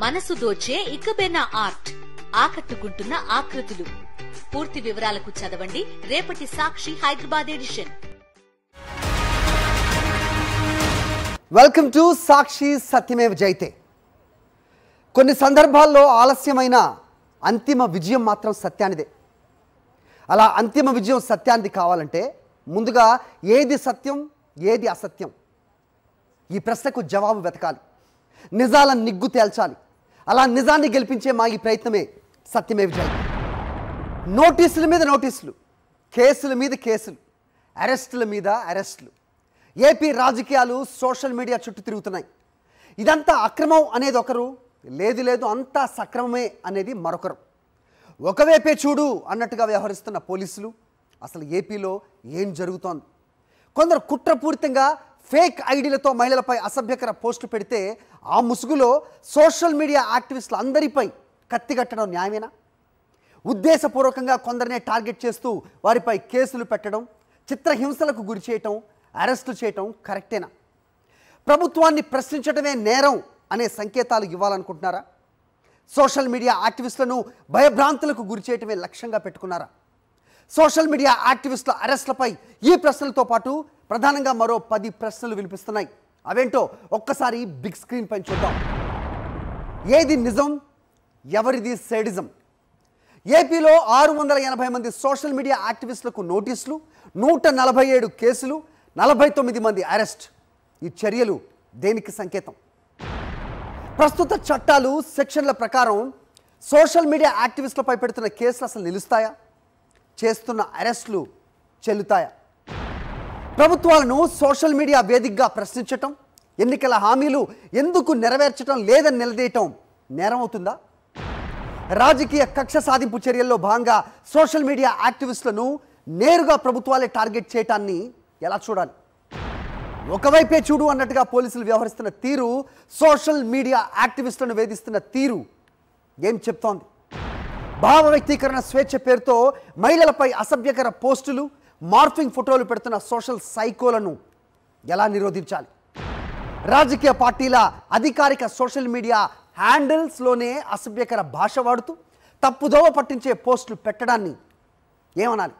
మనసు దోచే ఇకబేనా ఆర్ట్, ఆకట్టుకుంటున్న ఆకృతులు. పూర్తి వివరాలకు చదవండి రేపటి Sakshi Hyderabad edition. Welcome to సాక్షి సత్యమేవ జయతే. కొన్ని సందర్భాల్లో ఆలస్యమైన అంతిమ విజయం మాత్రం సత్యానిదే. అలా అంతిమ విజయం సత్యానిది కావాలంటే ముందుగా ఏది సత్యం ఏది అసత్యం, ఈ ప్రశ్నకు జవాబు వెతకాలి. నిజాల నిగ్గు తేల్చాలి. అలా నిజాన్ని గెలిపించే మా ఈ ప్రయత్నమే సత్యమేవ జయతే. నోటీసుల మీద నోటీసులు, కేసుల మీద కేసులు, అరెస్టుల మీద అరెస్టులు. ఏపీ రాజకీయాలు సోషల్ మీడియా చుట్టూ తిరుగుతున్నాయి. ఇదంతా అక్రమం అనేది ఒకరు, లేదు లేదు అంతా సక్రమమే అనేది మరొకరు. ఒకవైపే చూడు అన్నట్టుగా వ్యవహరిస్తున్న పోలీసులు. అసలు ఏపీలో ఏం జరుగుతోంది? కొందరు కుట్రపూరితంగా ఫేక్ ఐడీలతో మహిళలపై అసభ్యకర పోస్టులు పెడితే ఆ ముసుగులో సోషల్ మీడియా యాక్టివిస్టులు అందరిపై కత్తిగట్టడం న్యాయమేనా? ఉద్దేశపూర్వకంగా కొందరినే టార్గెట్ చేస్తూ వారిపై కేసులు పెట్టడం, చిత్రహింసలకు గురి చేయటం, అరెస్టులు చేయటం కరెక్టేనా? ప్రభుత్వాన్ని ప్రశ్నించడమే నేరం అనే సంకేతాలు ఇవ్వాలనుకుంటున్నారా? సోషల్ మీడియా యాక్టివిస్టులను భయభ్రాంతులకు గురి చేయటమే లక్ష్యంగా పెట్టుకున్నారా? సోషల్ మీడియా యాక్టివిస్టుల అరెస్టులపై ఈ ప్రశ్నలతో పాటు ప్రధానంగా మరో 10 ప్రశ్నలు వినిపిస్తున్నాయి. అవేంటో ఒక్కసారి బిగ్ స్క్రీన్ పైన చూద్దాం. ఏది నిజం, ఎవరిది సేడిజం? ఏపీలో 680 మంది సోషల్ మీడియా యాక్టివిస్టులకు నోటీసులు, 147 కేసులు, 49 మంది అరెస్ట్. ఈ చర్యలు దేనికి సంకేతం? ప్రస్తుత చట్టాలు సెక్షన్ల ప్రకారం సోషల్ మీడియా యాక్టివిస్టులపై పెడుతున్న కేసులు అసలు నిలుస్తాయా? చేస్తున్న అరెస్టులు చెల్లుతాయా? ప్రభుత్వాలను సోషల్ మీడియా వేదికగా ప్రశ్నించటం, ఎన్నికల హామీలు ఎందుకు నెరవేర్చడం లేదని నిలదీయటం నేరం అవుతుందా? రాజకీయ కక్ష సాధింపు చర్యల్లో భాగంగా సోషల్ మీడియా యాక్టివిస్టులను నేరుగా ప్రభుత్వాలే టార్గెట్ చేయటాన్ని ఎలా చూడాలి? ఒకవైపే చూడు అన్నట్టుగా పోలీసులు వ్యవహరిస్తున్న తీరు, సోషల్ మీడియా యాక్టివిస్టులను వేధిస్తున్న తీరు ఏం చెప్తోంది? భావ వ్యక్తీకరణ స్వేచ్ఛ పేరుతో మహిళలపై అసభ్యకర పోస్టులు, మార్ఫింగ్ ఫోటోలు పెడుతున్న సోషల్ సైకోలను ఎలా నిరోధించాలి? రాజకీయ పార్టీల అధికారిక సోషల్ మీడియా హ్యాండిల్స్లోనే అసభ్యకర భాష వాడుతూ తప్పుదోవ పట్టించే పోస్టులు పెట్టడాన్ని ఏమనాలి?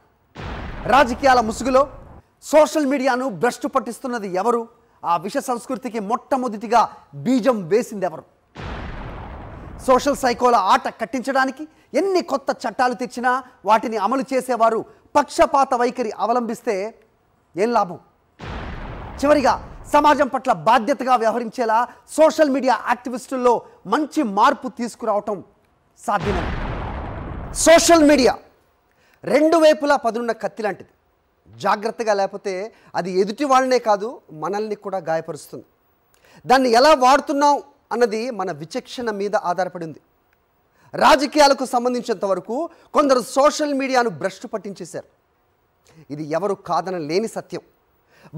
రాజకీయాల ముసుగులో సోషల్ మీడియాను భ్రష్టు పట్టిస్తున్నది ఎవరు? ఆ విష సంస్కృతికి మొట్టమొదటిగా బీజం వేసింది ఎవరు? సోషల్ సైకోల ఆట కట్టించడానికి ఎన్ని కొత్త చట్టాలు తెచ్చినా వాటిని అమలు చేసేవారు పక్షపాత వైఖరి అవలంబిస్తే ఏం లాభం? చివరిగా సమాజం పట్ల బాధ్యతగా వ్యవహరించేలా సోషల్ మీడియా యాక్టివిస్టుల్లో మంచి మార్పు తీసుకురావటం సాధ్యమే. సోషల్ మీడియా రెండు వైపులా పదునున్న కత్తి లాంటిది. జాగ్రత్తగా లేకపోతే అది ఎదుటి వాళ్ళనే కాదు మనల్ని కూడా గాయపరుస్తుంది. దాన్ని ఎలా వాడుతున్నాం అన్నది మన విచక్షణ మీద ఆధారపడి ఉంది. రాజకీయాలకు సంబంధించినంత వరకు కొందరు సోషల్ మీడియాను భ్రష్టు పట్టించేశారు. ఇది ఎవరు కాదన లేని సత్యం,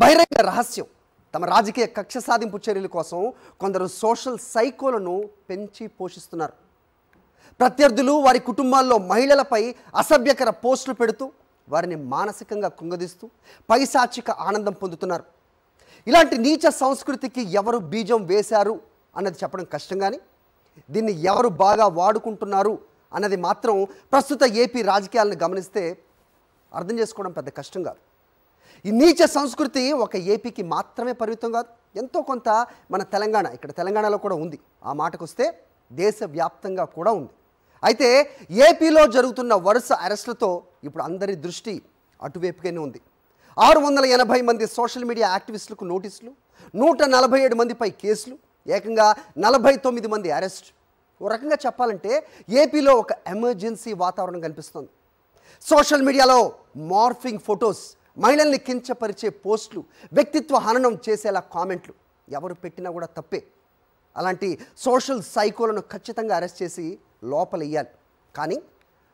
బహిరంగ రహస్యం. తమ రాజకీయ కక్ష సాధింపు చర్యల కోసం కొందరు సోషల్ సైకోలను పెంచి పోషిస్తున్నారు. ప్రత్యర్థులు వారి కుటుంబాల్లో మహిళలపై అసభ్యకర పోస్టులు పెడుతూ వారిని మానసికంగా కుంగదీస్తూ పైశాచిక ఆనందం పొందుతున్నారు. ఇలాంటి నీచ సంస్కృతికి ఎవరు బీజం వేశారు అన్నది చెప్పడం కష్టం, కానీ దీన్ని ఎవరు బాగా వాడుకుంటున్నారు అన్నది మాత్రం ప్రస్తుత ఏపీ రాజకీయాలను గమనిస్తే అర్థం చేసుకోవడం పెద్ద కష్టం కాదు. ఈ నీచ సంస్కృతి ఒక ఏపీకి మాత్రమే పరిమితం కాదు, ఎంతో కొంత మన తెలంగాణ, ఇక్కడ తెలంగాణలో కూడా ఉంది. ఆ మాటకు వస్తే దేశవ్యాప్తంగా కూడా ఉంది. అయితే ఏపీలో జరుగుతున్న వరుస అరెస్టులతో ఇప్పుడు అందరి దృష్టి అటువైపుగానే ఉంది. 680 మంది సోషల్ మీడియా యాక్టివిస్టులకు నోటీసులు, 147 మందిపై కేసులు, ఏకంగా 49 మంది అరెస్ట్. ఓ రకంగా చెప్పాలంటే ఏపీలో ఒక ఎమర్జెన్సీ వాతావరణం కనిపిస్తుంది. సోషల్ మీడియాలో మార్ఫింగ్ ఫొటోస్, మహిళల్ని కించపరిచే పోస్టులు, వ్యక్తిత్వ హననం చేసేలా కామెంట్లు ఎవరు పెట్టినా కూడా తప్పే. అలాంటి సోషల్ సైకోలను ఖచ్చితంగా అరెస్ట్ చేసి లోపలెయ్యాలి. కానీ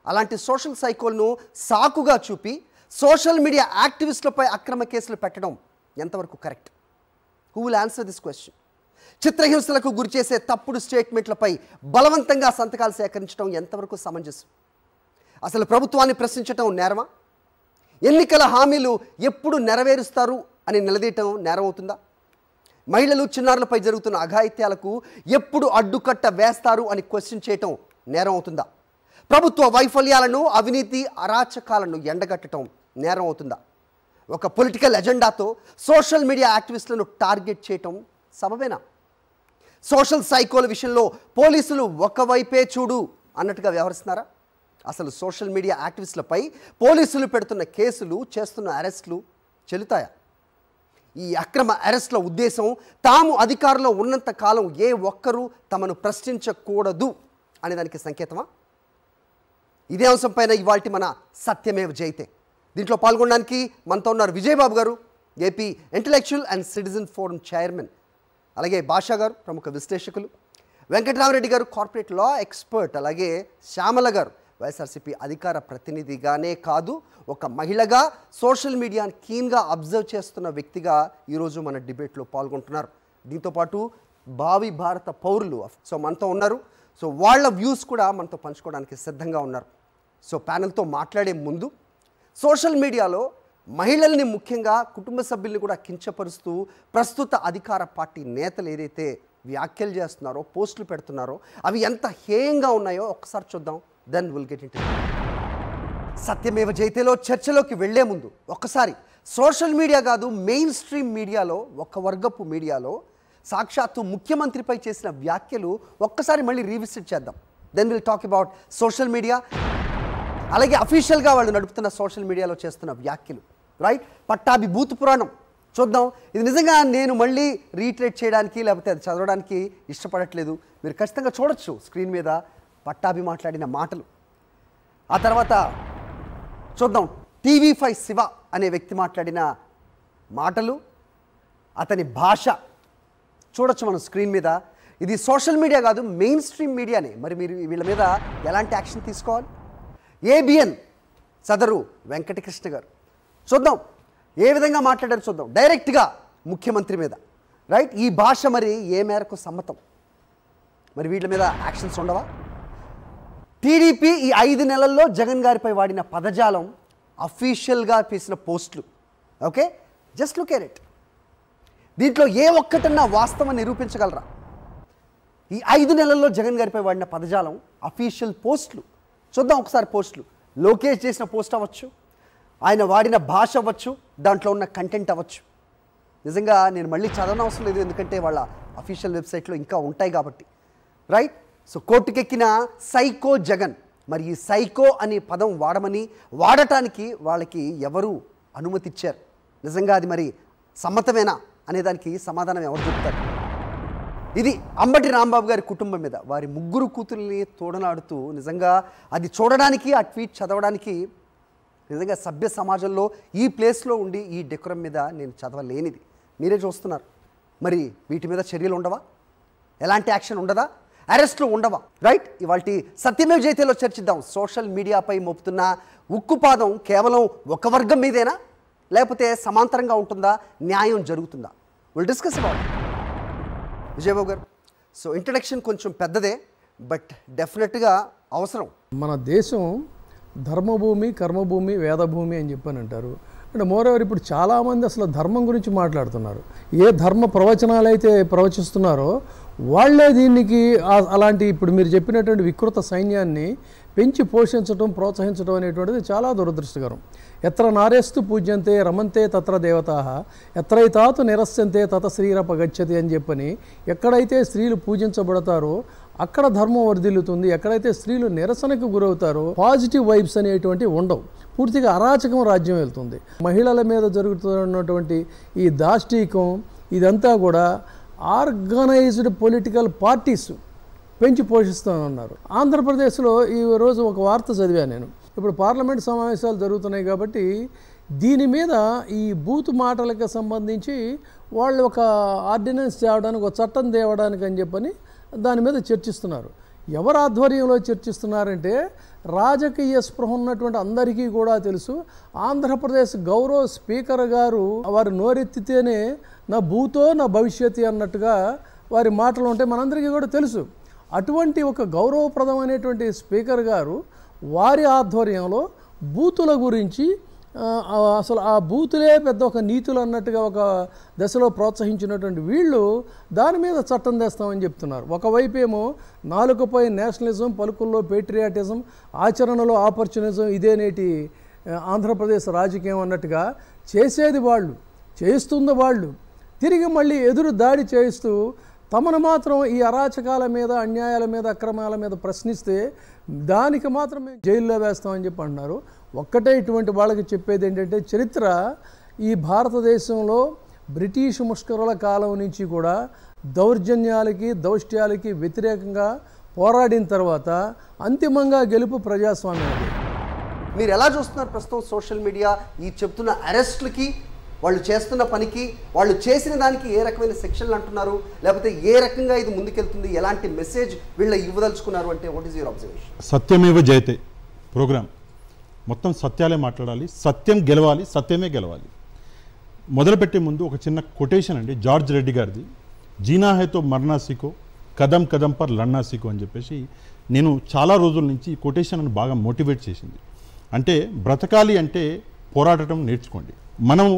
అలాంటి సోషల్ సైకోలను సాకుగా చూపి సోషల్ మీడియా యాక్టివిస్టులపై అక్రమ కేసులు పెట్టడం ఎంతవరకు correct? Who will answer this question? చిత్రహింసలకు గురిచేసే తప్పుడు స్టేట్మెంట్లపై బలవంతంగా సంతకాలు సేకరించడం ఎంతవరకు సమంజసం? అసలు ప్రభుత్వాన్ని ప్రశ్నించడం నేరమా? ఎన్నికల హామీలు ఎప్పుడు నెరవేరుస్తారు అని నిలదీయటం నేరం అవుతుందా? మహిళలు చిన్నారులపై జరుగుతున్న అఘాయిత్యాలకు ఎప్పుడు అడ్డుకట్ట వేస్తారు అని క్వశ్చన్ చేయటం నేరం అవుతుందా? ప్రభుత్వ వైఫల్యాలను, అవినీతి, అరాచకాలను ఎండగట్టడం నేరం అవుతుందా? ఒక పొలిటికల్ ఎజెండాతో సోషల్ మీడియా యాక్టివిస్టులను టార్గెట్ చేయటం సబబేనా? సోషల్ సైకోల విషయంలో పోలీసులు ఒకవైపే చూడు అన్నట్టుగా వ్యవహరిస్తున్నారా? అసలు సోషల్ మీడియా యాక్టివిస్టులపై పోలీసులు పెడుతున్న కేసులు, చేస్తున్న అరెస్టులు చెల్లుతాయా? ఈ అక్రమ అరెస్టుల ఉద్దేశం తాము అధికారంలో ఉన్నంత కాలం ఏ ఒక్కరూ తమను ప్రశ్నించకూడదు అనేదానికి సంకేతమా? ఇదే అంశంపైన ఇవాల్టి మన సత్యమేవ జయతే. దీంట్లో పాల్గొనడానికి మనతో ఉన్నారు విజయబాబు గారు, AP intellectual and citizen forum chairman, అలాగే భాషా గారు ప్రముఖ విశ్లేషకులు, వెంకటరామరెడ్డి గారు కార్పొరేట్ లా ఎక్స్పర్ట్, అలాగే శ్యామల గారు వైఎస్ఆర్సీపీ అధికార ప్రతినిధిగానే కాదు ఒక మహిళగా సోషల్ మీడియాని కీన్గా అబ్జర్వ్ చేస్తున్న వ్యక్తిగా ఈరోజు మన డిబేట్లో పాల్గొంటున్నారు. దీంతోపాటు భావి భారత పౌరులు మనతో ఉన్నారు. వాళ్ళ వ్యూస్ కూడా మనతో పంచుకోవడానికి సిద్ధంగా ఉన్నారు. ప్యానెల్తో మాట్లాడే ముందు సోషల్ మీడియాలో మహిళల్ని, ముఖ్యంగా కుటుంబ సభ్యుల్ని కూడా కించపరుస్తూ ప్రస్తుత అధికార పార్టీ నేతలు ఏదైతే వ్యాఖ్యలు చేస్తున్నారో, పోస్టులు పెడుతున్నారో అవి ఎంత హేయంగా ఉన్నాయో ఒక్కసారి చూద్దాం. దెన్ విల్ గెట్ ఇంటు సత్యమేవ జయతేలో చర్చలోకి వెళ్లే ముందు ఒక్కసారి సోషల్ మీడియా కాదు, మెయిన్ స్ట్రీమ్ మీడియాలో, ఒక వర్గపు మీడియాలో సాక్షాత్తు ముఖ్యమంత్రిపై చేసిన వ్యాఖ్యలు ఒక్కసారి మళ్ళీ రీవిజిట్ చేద్దాం. Then will talk about social media, అలాగే అఫీషియల్గా వాళ్ళు నడుపుతున్న సోషల్ మీడియాలో చేస్తున్న వ్యాఖ్యలు. రైట్, పట్టాభి భూత పురాణం చూద్దాం. ఇది నిజంగా నేను మళ్ళీ రీట్రేట్ చేయడానికి లేకపోతే అది చదవడానికి ఇష్టపడట్లేదు. మీరు ఖచ్చితంగా చూడొచ్చు స్క్రీన్ మీద పట్టాభి మాట్లాడిన మాటలు. ఆ తర్వాత చూద్దాం TV5 శివ అనే వ్యక్తి మాట్లాడిన మాటలు, అతని భాష చూడొచ్చు మనం స్క్రీన్ మీద. ఇది సోషల్ మీడియా కాదు, మెయిన్ స్ట్రీమ్ మీడియానే. మరి మీరు వీళ్ళ మీద ఎలాంటి యాక్షన్ తీసుకోవాలి? ABN సదరు వెంకటకృష్ణ గారు చూద్దాం ఏ విధంగా మాట్లాడారు చూద్దాం, డైరెక్ట్గా ముఖ్యమంత్రి మీద. రైట్, ఈ భాష మరి ఏ మేరకు సమ్మతం? మరి వీళ్ళ మీద యాక్షన్స్ ఉండవా? టీడీపీ ఈ 5 నెలల్లో జగన్ గారిపై వాడిన పదజాలం, అఫీషియల్గా తీసిన పోస్టులు. Okay, just look at it. దీంట్లో ఏ ఒక్కటన్నా వాస్తవం నిరూపించగలరా? ఈ 5 నెలల్లో జగన్ గారిపై వాడిన పదజాలం, అఫీషియల్ పోస్టులు చూద్దాం ఒకసారి. పోస్టులు లోకేష్ చేసిన పోస్ట్ అవ్వచ్చు, ఆయన వాడిన భాష అవ్వచ్చు, దాంట్లో ఉన్న కంటెంట్ అవ్వచ్చు. నిజంగా నేను మళ్ళీ చదవనవసరం లేదు, ఎందుకంటే వాళ్ళ అఫీషియల్ వెబ్సైట్లో ఇంకా ఉంటాయి కాబట్టి. రైట్, కోర్టుకెక్కిన సైకో జగన్. మరి ఈ సైకో అనే పదం వాడటానికి వాళ్ళకి ఎవరు అనుమతి ఇచ్చారు? నిజంగా అది మరి సమ్మతమేనా అనేదానికి సమాధానం ఎవరు చెప్తారు? ఇది అంబటి రాంబాబు గారి కుటుంబం మీద, వారి 3 కూతుర్ని తోడనాడుతూ, నిజంగా అది చూడడానికి, ఆ ట్వీట్ చదవడానికి నిజంగా సభ్య సమాజంలో ఈ ప్లేస్లో ఉండి ఈ డెకోరం మీద నేను చదవలేనిది. మీరే చూస్తున్నారు. మరి వీటి మీద చర్యలు ఉండవా? ఎలాంటి యాక్షన్ ఉండదా? అరెస్టులు ఉండవా? రైట్, ఇవాళ సత్యమేవ జయతేలో చర్చిద్దాం. సోషల్ మీడియాపై మోపుతున్న ఉక్కుపాదం కేవలం ఒక వర్గం మీదేనా, లేకపోతే సమాంతరంగా ఉంటుందా? న్యాయం జరుగుతుందా? Will discuss about. విజయబాబు గారు, ఇంట్రడక్షన్ కొంచెం పెద్దదే, బట్ డెఫినెట్గా అవసరం. మన దేశం ధర్మభూమి, కర్మభూమి, వేదభూమి అని చెప్పని అంటారు. అంటే మోరోవర్ ఇప్పుడు చాలామంది అసలు ధర్మం గురించి మాట్లాడుతున్నారు. ఏ ధర్మ ప్రవచనాలు అయితే ప్రవచిస్తున్నారో వాళ్ళే దీనికి అలాంటి ఇప్పుడు మీరు చెప్పినటువంటి వికృత సైన్యాన్ని పెంచి పోషించడం, ప్రోత్సహించడం అనేటువంటిది చాలా దురదృష్టకరం. ఎత్ర నారేస్తు పూజ్యంతే రమంతే తత్ర దేవతాః, ఎత్రైతాతు నిరస్యంతే తత శ్రీరపగచ్చతి అని చెప్పని, ఎక్కడైతే స్త్రీలు పూజించబడతారో అక్కడ ధర్మం వర్ధిల్లుతుంది. ఎక్కడైతే స్త్రీలు నిరసనకు గురవుతారో పాజిటివ్ వైబ్స్ అనేటువంటి ఉండవు. పూర్తిగా అరాచకం రాజ్యం వెళ్తుంది. మహిళల మీద జరుగుతున్నటువంటి ఈ దాష్టీకం ఇదంతా కూడా ఆర్గనైజ్డ్ పొలిటికల్ పార్టీస్ పెంచి పోషిస్తానన్నారు. ఆంధ్రప్రదేశ్లో ఈ రోజు ఒక వార్త చదివాను నేను. ఇప్పుడు పార్లమెంట్ సమావేశాలు జరుగుతున్నాయి కాబట్టి దీని మీద ఈ బూత్ మాటలకు సంబంధించి వాళ్ళు ఒక ఆర్డినెన్స్ తేవడానికి, ఒక చట్టం తేవడానికి అని చెప్పని దాని మీద చర్చిస్తున్నారు. ఎవరు ఆధ్వర్యంలో చర్చిస్తున్నారంటే రాజకీయ స్పృహ ఉన్నటువంటి అందరికీ కూడా తెలుసు. ఆంధ్రప్రదేశ్ గౌరవ స్పీకర్ గారు వారు నోరెత్తితేనే నా భూతో నా భవిష్యత్తు అన్నట్టుగా వారి మాటలు ఉంటే మనందరికీ కూడా తెలుసు. అటువంటి ఒక గౌరవప్రదమైనటువంటి స్పీకర్ గారు వారి ఆధ్వర్యంలో బూతుల గురించి అసలు ఆ బూతులే పెద్ద ఒక నీతులు అన్నట్టుగా ఒక దశలో ప్రోత్సహించినటువంటి వీళ్ళు దాని మీద చట్టం తెస్తామని చెప్తున్నారు. ఒకవైపు ఏమో నాలుకపై నేషనలిజం, పలుకుల్లో పేట్రియాటిజం, ఆచరణలో ఆపర్చునిజం, ఇదే నేటి ఆంధ్రప్రదేశ్ రాజకీయం అన్నట్టుగా చేసేది వాళ్ళు, చేస్తుంది వాళ్ళు, తిరిగి మళ్ళీ ఎదురు దాడి చేయిస్తూ తమను మాత్రం ఈ అరాచకాల మీద, అన్యాయాల మీద, అక్రమాల మీద ప్రశ్నిస్తే దానికి మాత్రమే జైల్లో వేస్తామని చెప్పి అంటున్నారు. ఒక్కటే ఇటువంటి వాళ్ళకి చెప్పేది ఏంటంటే, చరిత్ర ఈ భారతదేశంలో బ్రిటిష్ ముష్కరుల కాలం నుంచి కూడా దౌర్జన్యాలకి, దౌష్ట్యాలకి వ్యతిరేకంగా పోరాడిన తర్వాత అంతిమంగా గెలుపు ప్రజాస్వామ్యం. మీరు ఎలా చూస్తున్నారు ప్రస్తుతం సోషల్ మీడియా ఈ చెప్తున్న అరెస్టులకి, వాళ్ళు చేస్తున్న పనికి, వాళ్ళు చేసిన దానికి ఏ రకమైన సెక్షన్లు అంటున్నారు, లేకపోతే ఏ రకంగా ఇది ముందుకెళ్తుంది, ఎలాంటి మెసేజ్ వీళ్ళు ఇవ్వదలుచుకున్నారు అంటే వాట్ ఈస్ యువర్ అబ్జర్వేషన్? సత్యమేవ జయతే ప్రోగ్రామ్ మొత్తం సత్యాలే మాట్లాడాలి, సత్యం గెలవాలి, సత్యమే గెలవాలి. మొదలుపెట్టే ముందు ఒక చిన్న కొటేషన్ అండి, జార్జ్ రెడ్డి గారిది. జీనా హై తో మర్నా సీకో, కదం కదం పర్ లడ్నా సీకో అని చెప్పేసి నేను చాలా రోజుల నుంచి ఈ కొటేషన్ అని బాగా మోటివేట్ చేసింది. అంటే బ్రతకాలి అంటే పోరాడటం నేర్చుకోండి. మనము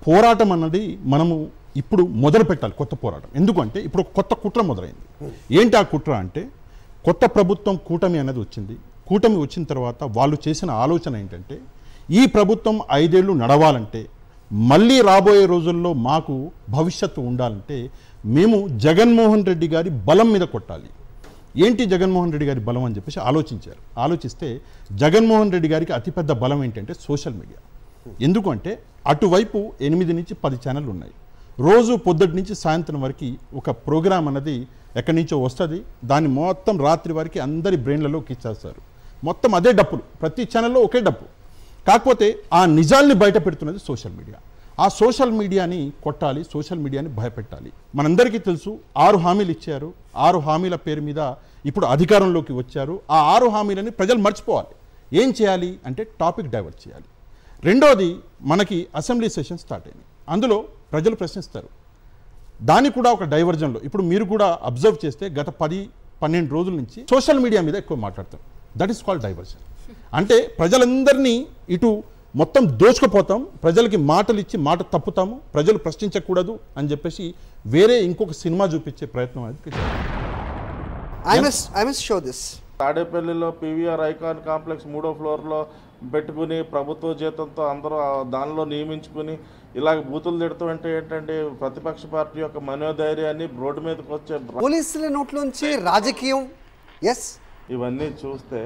పోరాటం అన్నది మనము ఇప్పుడు మొదలు పెట్టాలి, కొత్త పోరాటం. ఎందుకంటే ఇప్పుడు ఒక కొత్త కుట్ర మొదలైంది. ఏంటి ఆ కుట్ర అంటే, కొత్త ప్రభుత్వం కూటమి అనేది వచ్చింది. కూటమి వచ్చిన తర్వాత వాళ్ళు చేసిన ఆలోచన ఏంటంటే, ఈ ప్రభుత్వం 5 ఏళ్ళు నడవాలంటే, మళ్ళీ రాబోయే రోజుల్లో మాకు భవిష్యత్తు ఉండాలంటే మేము జగన్మోహన్ రెడ్డి గారి బలం మీద కొట్టాలి. ఏంటి జగన్మోహన్ రెడ్డి గారి బలం అని చెప్పేసి ఆలోచించారు. ఆలోచిస్తే జగన్మోహన్ రెడ్డి గారికి అతిపెద్ద బలం ఏంటంటే సోషల్ మీడియా. ఎందుకంటే అటువైపు 8 నుంచి 10 ఛానళ్ళు ఉన్నాయి. రోజు పొద్దుటి నుంచి సాయంత్రం వరకు ఒక ప్రోగ్రాం అన్నది ఎక్కడి నుంచో వస్తుంది. దాన్ని మొత్తం రాత్రి వరకు అందరి బ్రెయిన్లలోకి ఇచ్చేస్తారు. మొత్తం అదే డప్పులు, ప్రతి ఛానల్లో ఒకే డప్పు. కాకపోతే ఆ నిజాల్ని బయట పెడుతున్నది సోషల్ మీడియా. ఆ సోషల్ మీడియాని కొట్టాలి, సోషల్ మీడియాని భయపెట్టాలి. మనందరికీ తెలుసు 6 హామీలు ఇచ్చారు. 6 హామీల పేరు మీద ఇప్పుడు అధికారంలోకి వచ్చారు. ఆ 6 హామీలని ప్రజలు మర్చిపోవాలి. ఏం చేయాలి అంటే టాపిక్ డైవర్ట్ చేయాలి. రెండోది, మనకి అసెంబ్లీ సెషన్ స్టార్ట్ అయింది. అందులో ప్రజలు ప్రశ్నిస్తారు. దాన్ని కూడా ఒక డైవర్జన్లో ఇప్పుడు మీరు కూడా అబ్జర్వ్ చేస్తే గత 10-12 రోజుల నుంచి సోషల్ మీడియా మీద ఎక్కువ మాట్లాడతారు. That is called diversion. అంటే ప్రజలందరినీ ఇటు మొత్తం దోచుకుపోతాం, ప్రజలకి మాటలు ఇచ్చి మాట తప్పుతాము, ప్రజలు ప్రశ్నించకూడదు అని చెప్పేసి వేరే ఇంకొక సినిమా చూపించే ప్రయత్నం అనేది. తాడేపల్లిలో పీవీఆర్ ఐకాన్ కాంప్లెక్స్ 3వ ఫ్లోర్లో పెట్టుకుని ప్రభుత్వ జీతంతో అందరూ దానిలో నియమించుకుని ఇలాగ బూతులు తిడుతూ అంటే ఏంటంటే ప్రతిపక్ష పార్టీ యొక్క మనోధైర్యాన్ని రోడ్డు మీదకి వచ్చే పోలీసుల నోట్లోంచి రాజకీయం. ఎస్, ఇవన్నీ చూస్తే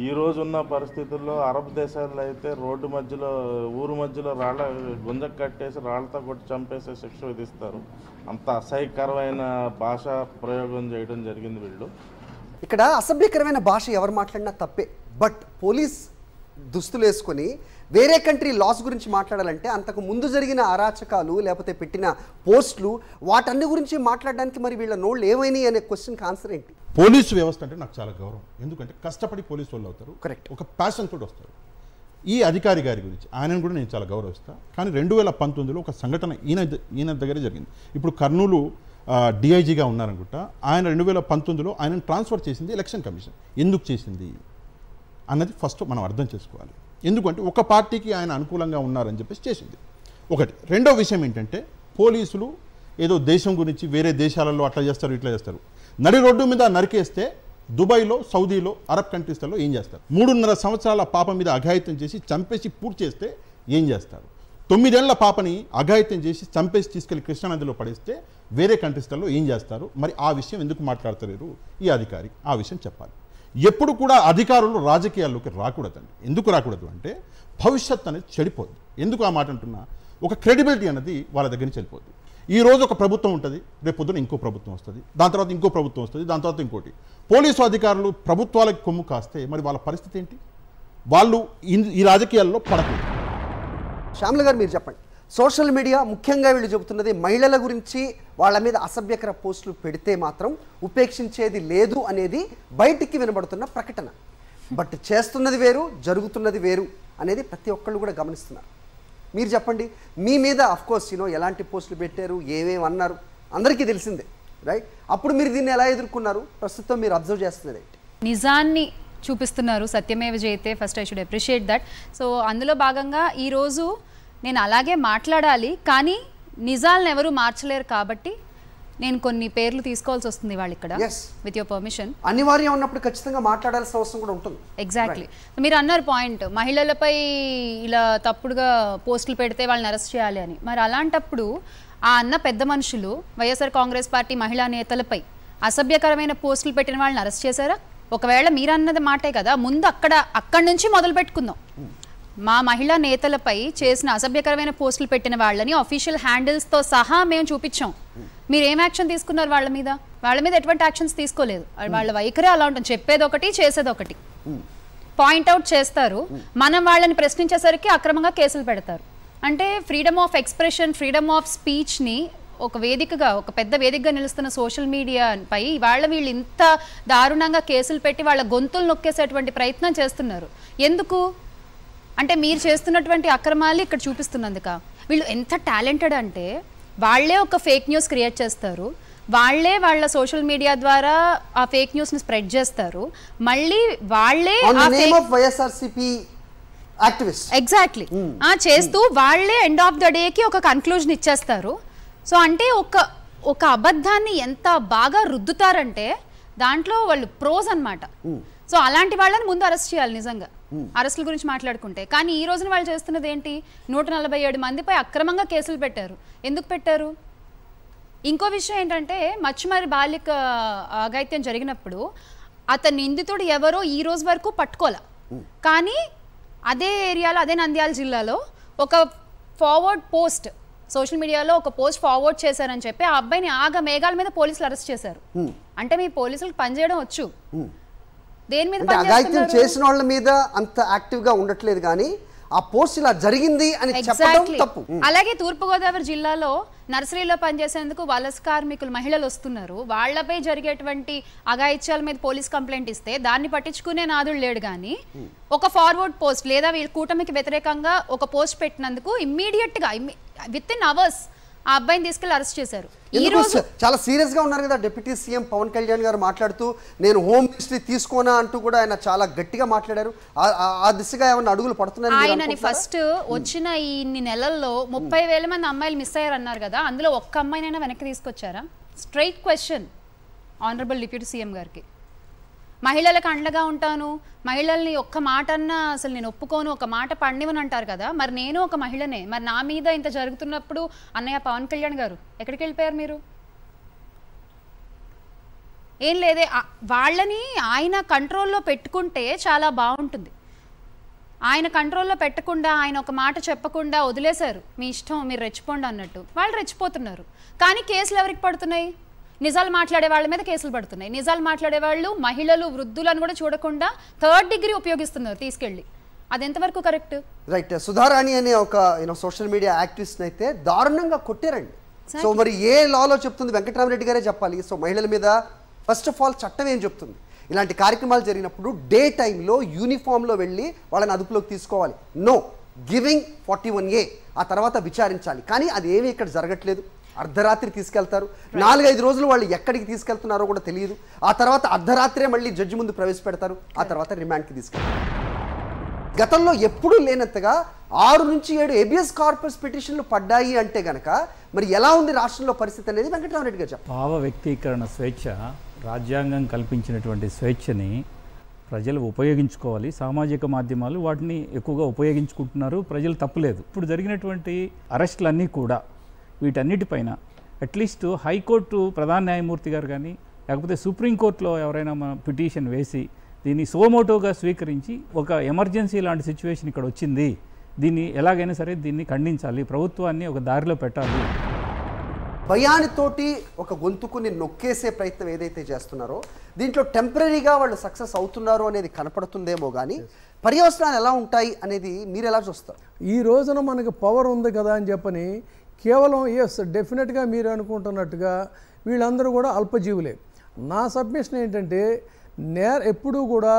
ఈ రోజున్న పరిస్థితుల్లో అరబ్ దేశాల్లో అయితే రోడ్డు మధ్యలో, ఊరు మధ్యలో రాళ్ళ గుంజ కట్టేసి రాళ్లతో కొట్టి చంపేసే శిక్ష విధిస్తారు. అంత అసహ్యకరమైన భాష ప్రయోగం చేయడం జరిగింది వీళ్ళు. ఇక్కడ అసభ్యకరమైన భాష ఎవరు మాట్లాడినా తప్పే. బట్ పోలీస్ దుస్తులు వేసుకొని వేరే కంట్రీ లాస్ గురించి మాట్లాడాలంటే అంతకు ముందు జరిగిన అరాచకాలు లేకపోతే పెట్టిన పోస్టులు వాటన్ని గురించి మాట్లాడడానికి మరి వీళ్ళ నోళ్ళు ఏమైనాయి అనే క్వశ్చన్కి ఆన్సర్ ఏంటి? పోలీసు వ్యవస్థ అంటే నాకు చాలా గౌరవం. ఎందుకంటే కష్టపడి పోలీసు వాళ్ళు అవుతారు, కరెక్ట్, ఒక ప్యాషన్ తోటి వస్తారు. ఈ అధికారి గారి గురించి ఆయనను కూడా నేను చాలా గౌరవిస్తాను. కానీ 2019లో ఒక సంఘటన ఈయన దగ్గరే జరిగింది. ఇప్పుడు కర్నూలు డిఐజీగా ఉన్నారనుకుంటా. ఆయన 2019లో ఆయనను ట్రాన్స్ఫర్ చేసింది ఎలక్షన్ కమిషన్. ఎందుకు చేసింది అన్నది ఫస్ట్ మనం అర్థం చేసుకోవాలి. ఎందుకంటే ఒక పార్టీకి ఆయన అనుకూలంగా ఉన్నారని చెప్పేసి చేసింది ఒకటి. రెండో విషయం ఏంటంటే పోలీసులు ఏదో దేశం గురించి వేరే దేశాలలో అట్లా చేస్తారు, ఇట్లా చేస్తారు. నడి రోడ్డు మీద నరికేస్తే దుబాయ్లో, సౌదీలో, అరబ్ కంట్రీస్లలో ఏం చేస్తారు? 3.5 సంవత్సరాల పాప మీద అఘాయిత్యం చేసి చంపేసి పూర్తి చేస్తే ఏం చేస్తారు? 9 ఏళ్ల పాపని అఘాయిత్యం చేసి చంపేసి తీసుకెళ్లి కృష్ణానదిలో పడేస్తే వేరే కంట్రీస్లలో ఏం చేస్తారు? మరి ఆ విషయం ఎందుకు మాట్లాడతలేరు ఈ అధికారి? ఆ విషయం చెప్పాలి. ఎప్పుడు కూడా అధికారులు రాజకీయాల్లోకి రాకూడదండి. ఎందుకు రాకూడదు అంటే భవిష్యత్ అనేది చెడిపోద్ది. ఎందుకు ఆ మాట అంటున్నా? ఒక క్రెడిబిలిటీ అనేది వాళ్ళ దగ్గర నుంచి వెళ్ళిపోద్ది. ఈ రోజు ఒక ప్రభుత్వం ఉంటుంది, రేపు పొద్దున ఇంకో ప్రభుత్వం వస్తుంది, దాని తర్వాత ఇంకో ప్రభుత్వం వస్తుంది, దాని తర్వాత ఇంకోటి. పోలీసు అధికారులు ప్రభుత్వాలకు కొమ్ము కాస్తే మరి వాళ్ళ పరిస్థితి ఏంటి? వాళ్ళు ఈ రాజకీయాల్లో పడకూడదు. శ్యామల గారు మీరు చెప్పండి. సోషల్ మీడియా ముఖ్యంగా వీళ్ళు చెబుతున్నది మహిళల గురించి వాళ్ళ మీద అసభ్యకర పోస్టులు పెడితే మాత్రం ఉపేక్షించేది లేదు అనేది బయటికి వినబడుతున్న ప్రకటన. బట్ చేస్తున్నది వేరు, జరుగుతున్నది వేరు అనేది ప్రతి ఒక్కళ్ళు కూడా గమనిస్తున్నారు. మీరు చెప్పండి, మీ మీద అఫ్కోర్స్ ఎలాంటి పోస్టులు పెట్టారు, ఏమేమి అన్నారు అందరికీ తెలిసిందే, రైట్? అప్పుడు మీరు దీన్ని ఎలా ఎదుర్కొన్నారు? ప్రస్తుతం మీరు అబ్జర్వ్ చేస్తున్నది ఏంటి? నిజాన్ని చూపిస్తున్నారు సత్యమేవ జయతే. First I should appreciate that. So అందులో భాగంగా ఈరోజు నేను అలాగే మాట్లాడాలి, కానీ నిజాలను ఎవరు మార్చలేరు కాబట్టి నేను కొన్ని పేర్లు తీసుకోవాల్సి వస్తుంది వాళ్ళు ఇక్కడ, విత్ యువర్ పర్మిషన్. అనివార్యం ఉన్నప్పుడు ఖచ్చితంగా మాట్లాడాల్సిన అవసరం కూడా ఉంటుంది. ఎగ్జాక్ట్లీ. మీరు అన్నారు పాయింట్, మహిళలపై ఇలా తప్పుడుగా పోస్టులు పెడితే వాళ్ళని అరెస్ట్ చేయాలి అని. మరి అలాంటప్పుడు ఆ అన్న పెద్ద మనుషులు వైఎస్ఆర్ కాంగ్రెస్ పార్టీ మహిళా నేతలపై అసభ్యకరమైన పోస్టులు పెట్టిన వాళ్ళని అరెస్ట్ చేశారా? ఒకవేళ మీరు అన్నది మాటే కదా, ముందు అక్కడి నుంచి మొదలు పెట్టుకుందాం. మా మహిళా నేతలపై చేసిన అసభ్యకరమైన పోస్టులు పెట్టిన వాళ్ళని అఫీషియల్ హ్యాండిల్స్తో సహా మేము చూపించాం. మీరు ఏం యాక్షన్ తీసుకున్నారు వాళ్ళ మీద? వాళ్ళ మీద ఎటువంటి యాక్షన్స్ తీసుకోలేదు. వాళ్ళ వైఖరి అలా ఉంటుంది, చెప్పేది ఒకటి చేసేది ఒకటి. పాయింట్అవుట్ చేస్తారు, మనం వాళ్ళని ప్రశ్నించేసరికి అక్రమంగా కేసులు పెడతారు. అంటే freedom of expression, freedom of స్పీచ్ని ఒక వేదికగా, ఒక పెద్ద వేదికగా నిలుస్తున్న సోషల్ మీడియాపై వీళ్ళు ఇంత దారుణంగా కేసులు పెట్టి వాళ్ళ గొంతులు నొక్కేసేటువంటి ప్రయత్నం చేస్తున్నారు. ఎందుకు అంటే మీరు చేస్తున్నటువంటి అక్రమాలు ఇక్కడ చూపిస్తున్నందుక. వీళ్ళు ఎంత టాలెంటెడ్ అంటే వాళ్ళే ఒక ఫేక్ న్యూస్ క్రియేట్ చేస్తారు, వాళ్ళే వాళ్ళ సోషల్ మీడియా ద్వారా ఆ ఫేక్ న్యూస్ ని స్ప్రెడ్ చేస్తారు, మళ్ళీ వాళ్ళే ఎగ్జాక్ట్లీ చేస్తూ వాళ్ళే ఎండ్ ఆఫ్ ద డే కి ఒక కన్క్లూజన్ ఇచ్చేస్తారు. సో అంటే ఒక అబద్ధాన్ని ఎంత బాగా రుద్దుతారంటే దాంట్లో వాళ్ళు ప్రోస్ అన్నమాట. సో అలాంటి వాళ్ళని ముందు అరెస్ట్ చేయాలి నిజంగా, అరెస్టుల గురించి మాట్లాడుకుంటే. కానీ ఈ రోజున వాళ్ళు చేస్తున్నది ఏంటి? 147 మందిపై అక్రమంగా కేసులు పెట్టారు. ఎందుకు పెట్టారు? ఇంకో విషయం ఏంటంటే, మచ్చుమారి బాలిక అఘాయిత్యం జరిగినప్పుడు అతని నిందితుడు ఎవరో ఈ రోజు వరకు పట్టుకోలే. కానీ అదే ఏరియాలో, అదే నంద్యాల జిల్లాలో ఒక ఫార్వర్డ్ పోస్ట్, సోషల్ మీడియాలో ఒక పోస్ట్ ఫార్వర్డ్ చేశారని చెప్పి ఆ అబ్బాయిని మేఘాల మీద పోలీసులు అరెస్ట్ చేశారు. అంటే మీ పోలీసులకు పనిచేయడం వచ్చు. దేని మీద అఘాయిత్యం చేసిన వాళ్ళ మీద అంత యాక్టివ్ గా ఉండట్లేదు, కానీ ఆ పోస్ట్ ఇలా జరిగింది అని చెప్పడం తప్పు. అలాగే తూర్పుగోదావరి జిల్లాలో నర్సరీలో పనిచేసేందుకు వలస కార్మికులు మహిళలు వస్తున్నారు. వాళ్లపై జరిగేటువంటి అఘాయిత్యాల మీద పోలీస్ కంప్లైంట్ ఇస్తే దాన్ని పట్టించుకునే నాదుడు లేడు. కానీ ఒక ఫార్వర్డ్ పోస్ట్ లేదా వీళ్ళ కూటమికి వ్యతిరేకంగా ఒక పోస్ట్ పెట్టినందుకు ఇమ్మీడియట్ గా విత్ ఇన్ అవర్స్ ఆ అబ్బాయిని తీసుకెళ్లి అరెస్ట్ చేశారు. ఈ రోజు చాలా సీరియస్ గా ఉన్నారు కదా డిప్యూటీ సీఎం పవన్ కళ్యాణ్ గారు మాట్లాడుతూ, నేను హోమ్ మినిస్ట్రీ తీసుకోనా అంటూ కూడా ఆయన చాలా గట్టిగా మాట్లాడారు. ఆ దిశగా ఏమైనా అడుగులు పడుతున్నాయి? ఆయనని ఫస్ట్ వచ్చిన ఇన్ని నెలల్లో 30,000 మంది అమ్మాయిలు మిస్ అయ్యారు అన్నారు కదా, అందులో ఒక్క అమ్మాయినైనా వెనక్కి తీసుకొచ్చారా? Straight question honourable deputy CM గారికి. మహిళలకు అండగా ఉంటాను, మహిళల్ని ఒక్క మాట అన్నా అసలు నేను ఒప్పుకోను, ఒక మాట పండివని అంటారు కదా. మరి నేను ఒక మహిళనే, మరి నా మీద ఇంత జరుగుతున్నప్పుడు అన్నయ్య పవన్ కళ్యాణ్ గారు ఎక్కడికి వెళ్ళిపోయారు మీరు? ఏం లేదే, వాళ్ళని ఆయన కంట్రోల్లో పెట్టుకుంటే చాలా బాగుంటుంది. ఆయన కంట్రోల్లో పెట్టకుండా, ఆయన ఒక మాట చెప్పకుండా వదిలేశారు. మీ ఇష్టం, మీరు రెచ్చిపోండి అన్నట్టు. వాళ్ళు రెచ్చిపోతున్నారు. కానీ కేసులు ఎవరికి పడుతున్నాయి? నిజాలు మాట్లాడే వాళ్ళ మీద కేసులు పడుతున్నాయి. నిజాలు మాట్లాడే వాళ్ళు మహిళలు, వృద్ధులను కూడా చూడకుండా 3rd డిగ్రీ ఉపయోగిస్తున్నారు తీసుకెళ్ళి. అది ఎంతవరకు కరెక్ట్? రైట్. సుధారాణి అనే ఒక సోషల్ మీడియా యాక్టివిస్ట్ అయితే దారుణంగా కొట్టారండి. సో మరి ఏ లాలో చెప్తుంది? వెంకటరామరెడ్డి గారే చెప్పాలి. సో మహిళల మీద ఫస్ట్ ఆఫ్ ఆల్ చట్టం ఏం చెప్తుంది? ఇలాంటి కార్యక్రమాలు జరిగినప్పుడు డే టైంలో యూనిఫామ్లో వెళ్ళి వాళ్ళని అదుపులోకి తీసుకోవాలి. నో గివింగ్ 41A, ఆ తర్వాత విచారించాలి. కానీ అది ఏమీ ఇక్కడ జరగట్లేదు. అర్ధరాత్రి తీసుకెళ్తారు, 4-5 రోజులు వాళ్ళు ఎక్కడికి తీసుకెళ్తున్నారో కూడా తెలియదు. ఆ తర్వాత అర్ధరాత్రే మళ్ళీ జడ్జి ముందు ప్రవేశపెడతారు, ఆ తర్వాత రిమాండ్కి తీసుకెళ్తారు. గతంలో ఎప్పుడూ లేనంతగా 6 నుంచి 7 హేబియస్ కార్పస్ పిటిషన్లు పడ్డాయి అంటే గనక మరి ఎలా ఉంది రాష్ట్రంలో పరిస్థితి అనేది వెంకటరామరెడ్డి గారు చెప్పారు. భావ వ్యక్తీకరణ స్వేచ్ఛ, రాజ్యాంగం కల్పించినటువంటి స్వేచ్ఛని ప్రజలు ఉపయోగించుకోవాలి. సామాజిక మాధ్యమాలు వాటిని ఎక్కువగా ఉపయోగించుకుంటున్నారు, ప్రజలు తప్పులేదు. ఇప్పుడు జరిగినటువంటి అరెస్టులన్నీ కూడా వీటన్నిటిపైన అట్లీస్ట్ హైకోర్టు ప్రధాన న్యాయమూర్తి గారు కానీ లేకపోతే సుప్రీంకోర్టులో ఎవరైనా పిటిషన్ వేసి దీన్ని సోమోటోగా స్వీకరించి ఒక ఎమర్జెన్సీ లాంటి సిచ్యువేషన్ ఇక్కడ వచ్చింది, దీన్ని ఎలాగైనా సరే దీన్ని ఖండించాలి, ప్రభుత్వాన్ని ఒక దారిలో పెట్టాలి. భయానితోటి ఒక గొంతుకుని నొక్కేసే ప్రయత్నం ఏదైతే చేస్తున్నారో దీంట్లో టెంపరీగా వాళ్ళు సక్సెస్ అవుతున్నారు అనేది కనపడుతుందేమో, కానీ పర్యవసనాలు ఎలా ఉంటాయి అనేది మీరు ఎలా చూస్తారు? ఈ రోజున మనకు పవర్ ఉంది కదా అని చెప్పని కేవలం డెఫినెట్గా మీరు అనుకుంటున్నట్టుగా వీళ్ళందరూ కూడా అల్పజీవులే. నా సబ్మిషన్ ఏంటంటే ఎప్పుడూ కూడా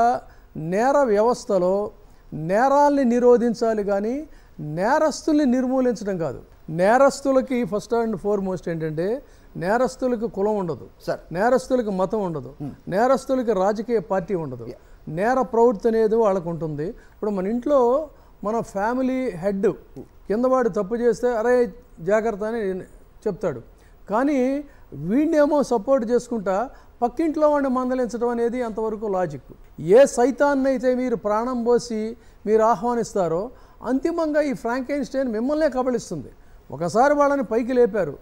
నేర వ్యవస్థలో నేరాల్ని నిరోధించాలి కానీ నేరస్తుల్ని నిర్మూలించడం కాదు. నేరస్తులకి ఫస్ట్ అండ్ ఫార్మోస్ట్ ఏంటంటే నేరస్తులకి కులం ఉండదు, నేరస్తులకి మతం ఉండదు, నేరస్తులకి రాజకీయ పార్టీ ఉండదు, నేర ప్రవృత్తి అనేది వాళ్ళకు ఉంటుంది. ఇప్పుడు మన ఇంట్లో మన ఫ్యామిలీ హెడ్ కిందవాడు తప్పు చేస్తే అరే జాగ్రత్త అని చెప్తాడు, కానీ వీడినేమో సపోర్ట్ చేసుకుంటా పక్కింట్లో వాడిని మందలించడం అనేది అంతవరకు లాజిక్. ఏ సైతాన్ని అయితే మీరు ప్రాణం పోసి మీరు ఆహ్వానిస్తారో అంతిమంగా ఈ ఫ్రాంకెన్‌స్టైన్ మిమ్మల్నే కబళిస్తుంది. ఒకసారి వాళ్ళని పైకి లేపారు,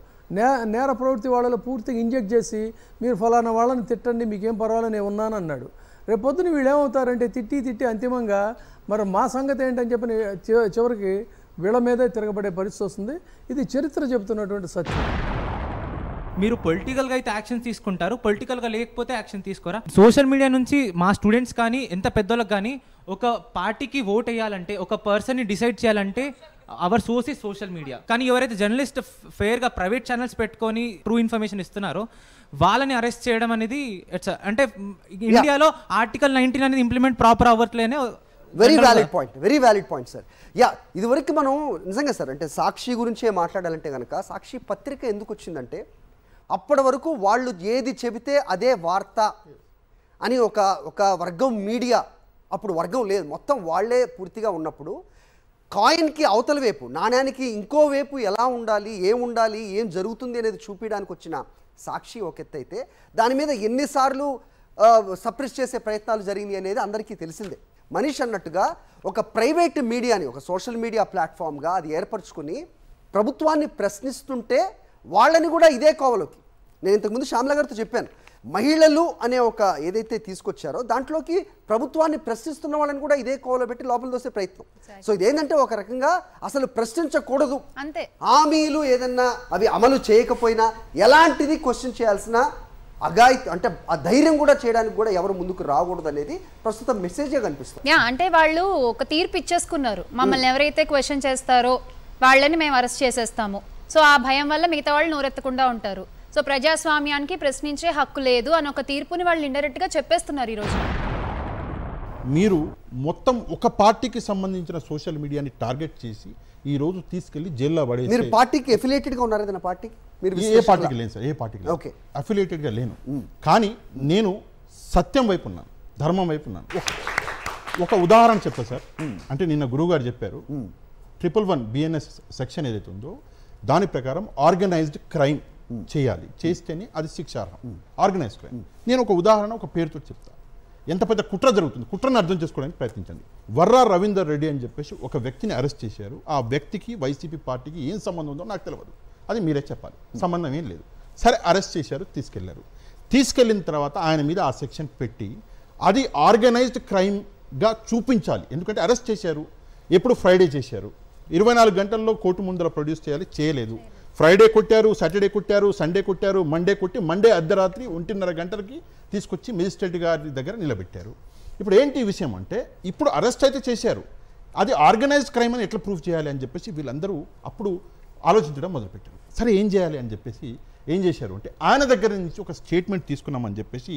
నేర ప్రవృత్తి వాళ్ళలో పూర్తిగా ఇంజెక్ట్ చేసి మీరు ఫలానా వాళ్ళని తిట్టండి మీకేం పర్వాలేదు నేను ఉన్నాను అన్నాడు. రేపొద్దున వీళ్ళు ఏమవుతారంటే తిట్టి అంతిమంగా మరి మా సంగతి ఏంటని చెప్పి చివరికి వీళ్ళ మీదే తిరగబడే పరిస్థితి వస్తుంది. ఇది చరిత్ర చెబుతున్నటువంటి సత్యం. మీరు పొలిటికల్గా అయితే యాక్షన్ తీసుకుంటారు, పొలిటికల్గా లేకపోతే యాక్షన్ తీసుకోరా? సోషల్ మీడియా నుంచి మా స్టూడెంట్స్ కానీ ఎంత పెద్దోళ్ళకి కానీ ఒక పార్టీకి ఓట్ వేయాలంటే, ఒక పర్సన్ని డిసైడ్ చేయాలంటే our source is social media. కానీ ఎవరైతే జర్నలిస్ట్ ఫేర్గా ప్రైవేట్ ఛానల్స్ పెట్టుకొని ట్రూ ఇన్ఫర్మేషన్ ఇస్తున్నారో వాళ్ళని అరెస్ట్ చేయడం అనేది అంటే ఇండియాలో ఆర్టికల్ 19 అనేది ఇంప్లిమెంట్ ప్రాపర్ అవ్వట్లేనే. Very valid point sir. ఇదివరకు మనం నిజంగా సార్ అంటే సాక్షి గురించే మాట్లాడాలంటే కనుక సాక్షి పత్రిక ఎందుకు వచ్చిందంటే అప్పటి వరకు వాళ్ళు ఏది చెబితే అదే వార్త అని ఒక వర్గం మీడియా, అప్పుడు వర్గం లేదు, మొత్తం వాళ్లే పూర్తిగా ఉన్నప్పుడు కాయిన్కి అవతల వైపు నాణ్యానికి ఇంకో వైపు ఎలా ఉండాలి, ఏం జరుగుతుంది అనేది చూపించడానికి వచ్చిన సాక్షి ఒక ఎత్తు అయితే దాని మీద ఎన్నిసార్లు సప్రెస్ చేసే ప్రయత్నాలు జరిగినాయి అనేది అందరికీ తెలిసిందే. మనిషి అన్నట్టుగా ఒక ప్రైవేట్ మీడియాని ఒక సోషల్ మీడియా ప్లాట్ఫామ్గా అది ఏర్పరచుకుని ప్రభుత్వాన్ని ప్రశ్నిస్తుంటే వాళ్ళని కూడా ఇదే కోవలోకి, నేను ఇంతకుముందు శ్యామల గారితో చెప్పాను, మహిళలు అనే ఒక ఏదైతే తీసుకొచ్చారో దాంట్లోకి ప్రభుత్వాన్ని ప్రశ్నిస్తున్న వాళ్ళని కూడా ఇదే కోవలో పెట్టి లోపల దోసే ప్రయత్నం. సో ఇదేంటంటే ఒక రకంగా అసలు ప్రశ్నించకూడదు, హామీలు ఏదన్నా అవి అమలు చేయకపోయినా ఎలాంటిది క్వశ్చన్ చేయాల్సిన అంటే ఆ ధైర్యం కూడా చేయడానికి కూడా ఎవరు ముందుకు రాకూడదు అనేది ప్రస్తుతం మెసేజ్గా కనిపిస్తుంది. అంటే వాళ్ళు ఒక తీర్పు ఇచ్చేసుకున్నారు, మమ్మల్ని ఎవరైతే క్వశ్చన్ చేస్తారో వాళ్ళని మేము అరెస్ట్ చేసేస్తాము. సో ఆ భయం వల్ల మిగతా వాళ్ళు నోరెత్తకుండా ఉంటారు. సో ప్రజాస్వామ్యానికి ప్రశ్నించే హక్కు లేదు అని ఒక తీర్పుని వాళ్ళు ఇండైరెక్ట్గా చెప్పేస్తున్నారు ఈరోజు. మీరు మొత్తం ఒక పార్టీకి సంబంధించిన సోషల్ మీడియాని టార్గెట్ చేసి ఈ రోజు తీసుకెళ్లి జైల్లో పడేసి, మీరు పార్టీకి అఫిలియేటెడ్ గా ఉన్నారు ఏదైనా పార్టీకి? మీరు ఏ పార్టీకి లేను సార్, ఏ పార్టీకి ఓకే అఫిలియేటెడ్ గా లేను, కానీ నేను సత్యం వైపు ఉన్నాను, ధర్మం వైపు ఉన్నాను. ఒక ఉదాహరణ చెప్తా సార్, అంటే నిన్న గురువు గారు చెప్పారు 111 BNS సెక్షన్ ఏదైతే ఉందో దాని ప్రకారం ఆర్గనైజ్డ్ క్రైమ్ చేయాలి, చేస్తేనే అది శిక్షార్హం, ఆర్గనైజ్డ్ క్రైమ్. నేను ఒక ఉదాహరణ ఒక పేరుతో చెప్తా, ఎంత పెద్ద కుట్ర జరుగుతుంది, కుట్రను అర్థం చేసుకోవడానికి ప్రయత్నించండి. వర్రా రవీందర్ రెడ్డి అని చెప్పేసి ఒక వ్యక్తిని అరెస్ట్ చేశారు. ఆ వ్యక్తికి వైసీపీ పార్టీకి ఏం సంబంధం ఉందో నాకు తెలియదు, అది మీరే చెప్పాలి, సంబంధం ఏం లేదు. సరే అరెస్ట్ చేశారు, తీసుకెళ్లారు. తీసుకెళ్లిన తర్వాత ఆయన మీద ఆ సెక్షన్ పెట్టి అది ఆర్గనైజ్డ్ క్రైమ్గా చూపించాలి. ఎందుకంటే అరెస్ట్ చేశారు, ఎప్పుడు ఫ్రైడే చేశారు, 24 గంటల్లో కోర్టు ముందర ప్రొడ్యూస్ చేయాలి, చేయలేదు. ఫ్రైడే కొట్టారు, సాటర్డే కొట్టారు, సండే కొట్టారు, మండే కొట్టి మండే అర్ధరాత్రి 1:30 గంటలకి తీసుకొచ్చి మెజిస్ట్రేట్ గారి దగ్గర నిలబెట్టారు. ఇప్పుడు ఏంటి విషయం అంటే ఇప్పుడు అరెస్ట్ అయితే చేశారు, అది ఆర్గనైజ్డ్ క్రైమ్ అని ఎట్లా ప్రూవ్ చేయాలి అని చెప్పేసి వీళ్ళందరూ అప్పుడు ఆలోచించడం మొదలుపెట్టారు. సరే ఏం చేయాలి అని చెప్పేసి ఏం చేశారు అంటే ఆయన దగ్గర నుంచి ఒక స్టేట్మెంట్ తీసుకున్నామని చెప్పేసి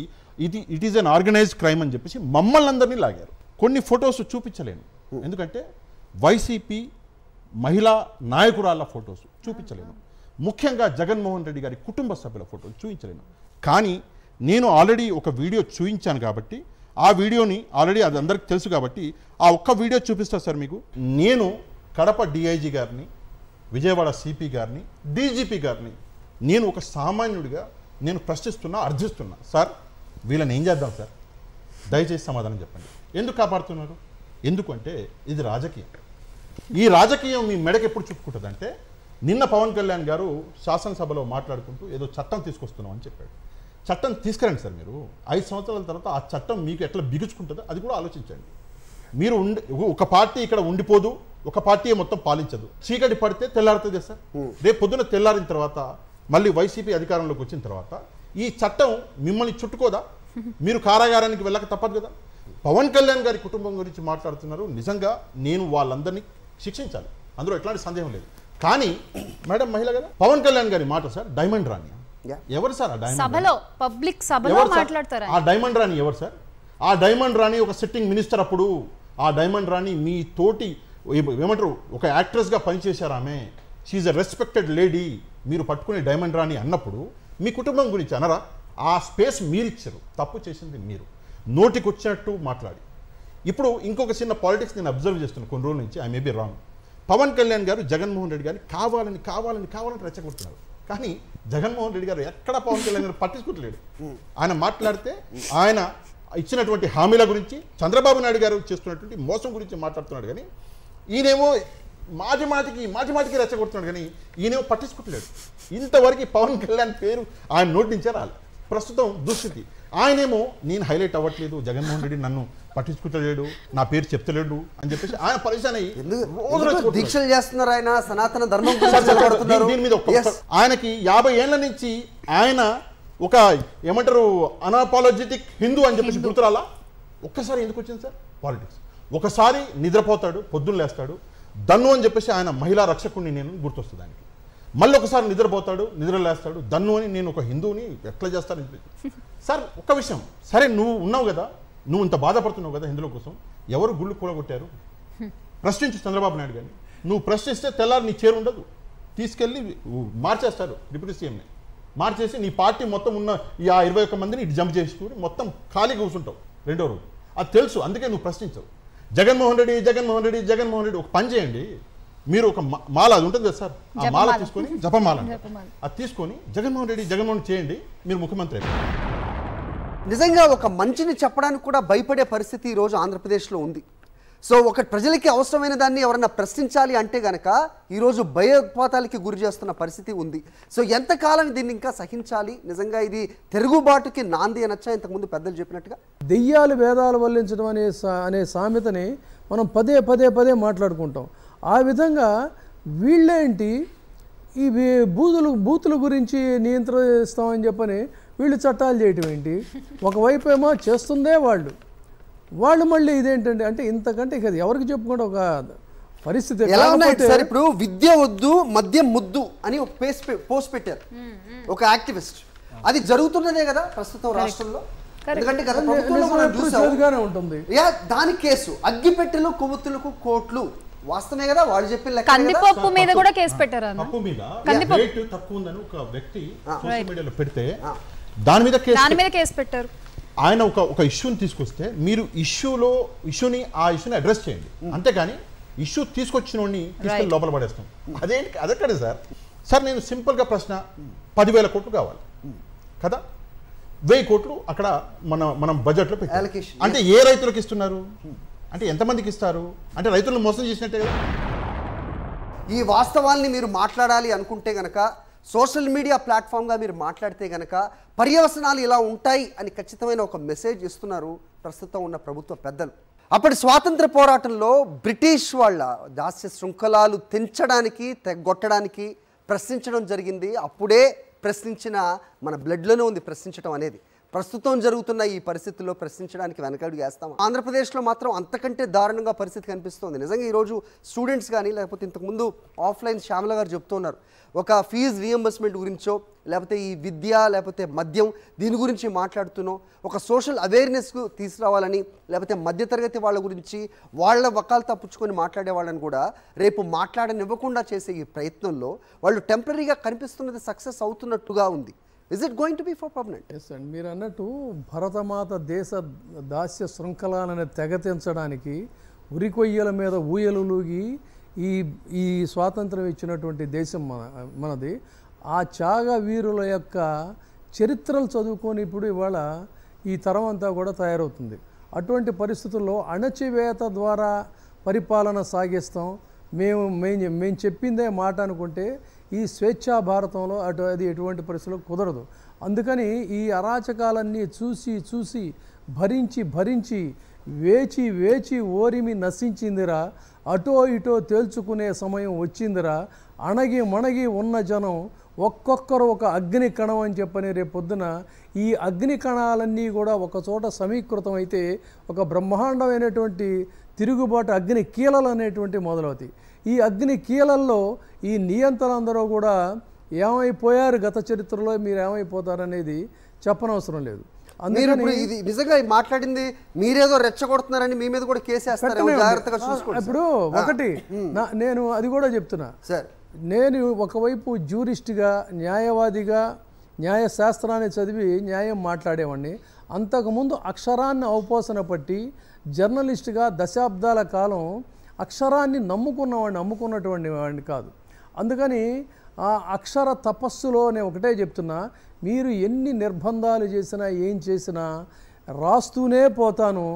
it is an organised crime అని చెప్పేసి మమ్మల్ని అందరినీ లాగారు. కొన్ని ఫొటోస్ చూపించలేను, ఎందుకంటే వైసీపీ మహిళా నాయకురాళ్ళ ఫొటోస్ చూపించలేను, ముఖ్యంగా జగన్మోహన్ రెడ్డి గారి కుటుంబ సభ్యుల ఫోటోలు చూపించలేను. కానీ నేను ఆల్రెడీ ఒక వీడియో చూపించాను కాబట్టి ఆ వీడియోని ఆల్రెడీ అది అందరికీ తెలుసు కాబట్టి ఆ ఒక్క వీడియో చూపిస్తా సార్ మీకు. నేను కడప DIG గారిని, విజయవాడ CP గారిని, DGP గారిని నేను ఒక సామాన్యుడిగా నేను ప్రశ్నిస్తున్నా, అర్థిస్తున్నా. సార్ వీళ్ళని ఏం చేద్దాం సార్, దయచేసి సమాధానం చెప్పండి, ఎందుకు కాపాడుతున్నారు? ఎందుకంటే ఇది రాజకీయం. ఈ రాజకీయం మీ మెడకి ఎప్పుడు చుట్టుకుంటుంది అంటే, నిన్న పవన్ కళ్యాణ్ గారు శాసనసభలో మాట్లాడుకుంటూ ఏదో చట్టం తీసుకొస్తున్నాం అని చెప్పాడు. చట్టం తీసుకురండి సార్, మీరు 5 సంవత్సరాల తర్వాత ఆ చట్టం మీకు ఎట్లా బిగుచుకుంటుందో అది కూడా ఆలోచించండి. మీరు ఒక పార్టీ ఇక్కడ ఉండిపోదు, ఒక పార్టీ మొత్తం పాలించదు, చీకటి పడితే తెల్లారుతుంది సార్. రేపు పొద్దున తెల్లారిన తర్వాత మళ్ళీ వైసీపీ అధికారంలోకి వచ్చిన తర్వాత ఈ చట్టం మిమ్మల్ని చుట్టుకోదా? మీరు కారాగారానికి వెళ్ళక తప్పదు కదా. పవన్ కళ్యాణ్ గారి కుటుంబం గురించి మాట్లాడుతున్నారు, నిజంగా నేను వాళ్ళందరినీ శిక్షించాలి, అందులో ఎట్లాంటి సందేహం లేదు. కానీ మేడం మహిళ కదా, పవన్ కళ్యాణ్ గారి మాట సార్ డైమండ్ రాణి ఎవరు సార్? ఆ డైమండ్ రాణి ఎవరు సార్? ఆ డైమండ్ రాణి ఒక సిట్టింగ్ మినిస్టర్. అప్పుడు ఆ డైమండ్ రాణి మీ తోటి ఏమంటారు ఒక యాక్ట్రెస్గా పనిచేశారు ఆమె, షీఈ్ ఎ రెస్పెక్టెడ్ లేడీ. మీరు పట్టుకునే డైమండ్ రాణి అన్నప్పుడు మీ కుటుంబం గురించి అనరా? ఆ స్పేస్ మీరు ఇచ్చారు, తప్పు చేసింది మీరు. నోటికి వచ్చినట్టు మాట్లాడి. ఇప్పుడు ఇంకొక చిన్న పాలిటిక్స్ నేను అబ్జర్వ్ చేస్తున్నాను కొన్ని రోజుల నుంచి, I may be wrong. Pawan Kalyan garu Jaganmohan Reddy గారిని కావాలని రెచ్చగొడుతున్నారు. కానీ జగన్మోహన్ రెడ్డి గారు ఎక్కడ పవన్ కళ్యాణ్ గారు పట్టించుకోవట్లేడు. ఆయన మాట్లాడితే ఆయన ఇచ్చినటువంటి హామీల గురించి, చంద్రబాబు నాయుడు గారు చేస్తున్నటువంటి మోసం గురించి మాట్లాడుతున్నాడు. కానీ ఈయనేమో మాటి మాటికి రెచ్చగొడుతున్నాడు. కానీ ఈయనేమో పట్టించుకోవట్లేడు. ఇంతవరకు పవన్ కళ్యాణ్ పేరు ఆయన నోటి నుంచే రాలి. ప్రస్తుతం దుస్థితి. ఆయనేమో నేను హైలైట్ అవ్వట్లేదు, జగన్మోహన్ రెడ్డి నన్ను పట్టించుకుంటలేడు, నా పేరు చెప్తలేడు అని చెప్పేసి ఆయన పరిశాన్ అయ్యి దీక్షలు చేస్తున్నారు. ఆయన సనాతన ధర్మం దీని మీద ఆయనకి 50 ఏళ్ల నుంచి ఆయన ఒక ఏమంటారు అనాపాలజెటిక్ హిందూ అని చెప్పేసి గుర్తురాలా. ఒక్కసారి ఎందుకు వచ్చింది సార్ పాలిటిక్స్? ఒకసారి నిద్రపోతాడు, పొద్దున్న లేస్తాడు, దన్ను అని చెప్పేసి ఆయన మహిళా రక్షకుడిని నేను గుర్తొస్తుంది ఆయనకి. మళ్ళీ ఒకసారి నిద్రపోతాడు, నిద్ర లేస్తాడు, దన్ను అని నేను ఒక హిందువుని ఎట్లా చేస్తానని చెప్పి. సార్ ఒక్క విషయం, సరే నువ్వు ఉన్నావు కదా, నువ్వు ఇంత బాధపడుతున్నావు కదా హిందువుల కోసం, ఎవరు గుళ్ళు కూడగొట్టారు? ప్రశ్నించు చంద్రబాబు నాయుడు గారిని. నువ్వు ప్రశ్నిస్తే తెల్లారి నీ చేరు ఉండదు, తీసుకెళ్ళి మార్చేస్తారు డిప్యూటీ సీఎంని. మార్చేసి నీ పార్టీ మొత్తం ఉన్న ఈ 21 మందిని ఇటు జంప్ చేసుకుని మొత్తం ఖాళీ కూర్చుంటావు రెండో రోజు. అది తెలుసు, అందుకే నువ్వు ప్రశ్నించవు. జగన్మోహన్ రెడ్డి ఒక పని చేయండి, మీరు ఒక మాల అది ఉంటుంది కదా సార్, ఆ మాల తీసుకొని, జపమాల అది తీసుకొని జగన్మోహన్ రెడ్డి చేయండి, మీరు ముఖ్యమంత్రి అయిపోయారు. నిజంగా ఒక మంచిని చెప్పడానికి కూడా భయపడే పరిస్థితి ఈరోజు ఆంధ్రప్రదేశ్లో ఉంది. సో ఒక ప్రజలకి అవసరమైన దాన్ని ఎవరన్నా ప్రశ్నించాలి అంటే గనక ఈరోజు భయోత్పాతాలకి గురి చేస్తున్న పరిస్థితి ఉంది. సో ఎంతకాలం దీన్ని ఇంకా సహించాలి? నిజంగా ఇది తిరుగుబాటుకి నాంది అనొచ్చా? ఇంతకుముందు పెద్దలు చెప్పినట్టుగా దెయ్యాలు వేదాలు వల్లించడం అనే సామెతని మనం పదే మాట్లాడుకుంటాం. ఆ విధంగా వీళ్ళేంటి ఈ బూతుల గురించి నియంత్రిస్తామని చెప్పని వీళ్ళు చట్టాలు చేయటం ఏంటి? ఒకవైపు ఏమో చేస్తుందే వాళ్ళు మళ్ళీ ఇదేంటంటే అంటే ఇంతకంటే ఇక ఎవరికి చెప్పుకుంటే ఒక పరిస్థితి ఎలా ఉన్నాయి సార్? ఇప్పుడు విద్య వద్దు మద్యం ముద్దు అని ఒక పోస్ట్ పెట్టారు ఒక యాక్టివిస్ట్. అది జరుగుతున్నదే కదా ప్రస్తుతం రాష్ట్రంలో. ఎందుకంటే గత ప్రభుత్వంలో ఉంటుంది దాని కేసు అగ్గిపెట్టెలు కొవ్వొత్తులకు కోట్లు వాస్తవమే కదా వాళ్ళు చెప్పిన కందిపప్పు మీద కూడా కేసు పెట్టారు. పప్పు మీద రేట్ తక్కువ ఉందని ఒక వ్యక్తి సోషల్ మీడియాలో పెడితే దాని మీద కేసు పెట్టారు. ఆయన ఒక ఇష్యూని తీసుకొస్తే మీరు ఇష్యూని అడ్రస్ చేయండి, అంతేగాని ఇష్యూ తీసుకొచ్చిన వాడిని తీసుకెళ్ళి లోపల పడేస్తాం. అదెక్కడే సార్ నేను సింపుల్గా ప్రశ్న, 10,000 కోట్లు కావాలి కదా, 1000 కోట్లు అక్కడ మనం బడ్జెట్లో పెట్టాలి. అంటే ఏ రైతులకు ఇస్తున్నారు? అంటే ఎంతమందికి ఇస్తారు? అంటే రైతులను మోసం చేసినట్టే కదా. ఈ వాస్తవాల్ని మీరు మాట్లాడాలి అనుకుంటే గనక, సోషల్ మీడియా ప్లాట్ఫామ్గా మీరు మాట్లాడితే గనక పర్యవసనాలు ఇలా ఉంటాయి అని ఖచ్చితమైన ఒక మెసేజ్ ఇస్తున్నారు ప్రస్తుతం ఉన్న ప్రభుత్వ పెద్దలు. అప్పటి స్వాతంత్ర పోరాటంలో బ్రిటిష్ వాళ్ళ దాస్య శృంఖలాలు తెంచడానికి తెగొట్టడానికి ప్రశ్నించడం జరిగింది. అప్పుడే ప్రశ్నించిన మన బ్లడ్లోనే ఉంది ప్రశ్నించడం అనేది. ప్రస్తుతం జరుగుతున్న ఈ పరిస్థితుల్లో ప్రశ్నించడానికి వెనకడుగు వేస్తాం. ఆంధ్రప్రదేశ్లో మాత్రం అంతకంటే దారుణంగా పరిస్థితి కనిపిస్తుంది. నిజంగా ఈరోజు స్టూడెంట్స్ కానీ లేకపోతే ఇంతకుముందు ఆఫ్లైన్ శ్యామల గారు చెప్తున్నారు, ఒక ఫీజు రీఎంబర్స్మెంట్ గురించో లేకపోతే ఈ విద్య లేకపోతే మద్యం దీని గురించి మాట్లాడుతున్నాం, ఒక సోషల్ అవేర్నెస్కు తీసుకురావాలని లేకపోతే మధ్యతరగతి వాళ్ళ గురించి వాళ్ళ వకాలు తప్పుచ్చుకొని మాట్లాడే వాళ్ళని కూడా రేపు మాట్లాడనివ్వకుండా చేసే ఈ ప్రయత్నంలో వాళ్ళు టెంపరీగా కనిపిస్తున్నది సక్సెస్ అవుతున్నట్టుగా ఉంది. Is it going to be for permanent? Yes, and మీరు అన్నట్టు భరతమాత దేశ దాస్య శృంఖలాలను తెగతించడానికి ఉరికొయ్యల మీద ఊయలులూగి ఈ స్వాతంత్రం ఇచ్చినటువంటి దేశం మనది. ఆ త్యాగ వీరుల యొక్క చరిత్రలు చదువుకొని ఇప్పుడు ఇవాళ ఈ తరం అంతా కూడా తయారవుతుంది. అటువంటి పరిస్థితుల్లో అణచివేత ద్వారా పరిపాలన సాగిస్తాం, మేము చెప్పిందే మాట అనుకుంటే ఈ స్వేచ్ఛా భారతంలో అది ఎటువంటి పరిస్థితుల్లో కుదరదు. అందుకని ఈ అరాచకాలన్నీ చూసి భరించి వేచి ఓరిమి నశించిందిరా, అటో ఇటో తేల్చుకునే సమయం వచ్చిందిరా, మణగి ఉన్న జనం ఒక్కొక్కరు ఒక అగ్ని కణం అని చెప్పని రేపొద్దున ఈ అగ్ని కణాలన్నీ కూడా ఒక చోట సమీకృతం అయితే ఒక బ్రహ్మాండమైనటువంటి తిరుగుబాటు అగ్ని కీలలు అనేటువంటి మొదలవుతాయి. ఈ అగ్ని కీలల్లో ఈ నియంత్రణలందరూ కూడా ఏమైపోయారు గత చరిత్రలో, మీరు ఏమైపోతారనేది చెప్పనవసరం లేదు. ఇది నిజంగా మాట్లాడింది మీరేదో రెచ్చగొడుతున్నారని మీ మీద కూడా కేసేస్తారు. ఇప్పుడు ఒకటి నేను అది కూడా చెప్తున్నా సార్, నేను ఒకవైపు జ్యూరిస్ట్గా న్యాయవాదిగా న్యాయశాస్త్రాన్ని చదివి న్యాయం మాట్లాడేవాడిని, అంతకుముందు అక్షరాన్ని అవపోసన పట్టి జర్నలిస్ట్గా దశాబ్దాల కాలం అక్షరాన్ని నమ్ముకున్నటువంటి వాడిని కాదు. అందుకని ఆ అక్షర తపస్సులో నేను ఒకటే చెప్తున్నా, మీరు ఎన్ని నిర్బంధాలు చేసినా ఏం చేసినా రాస్తూనే పోతాను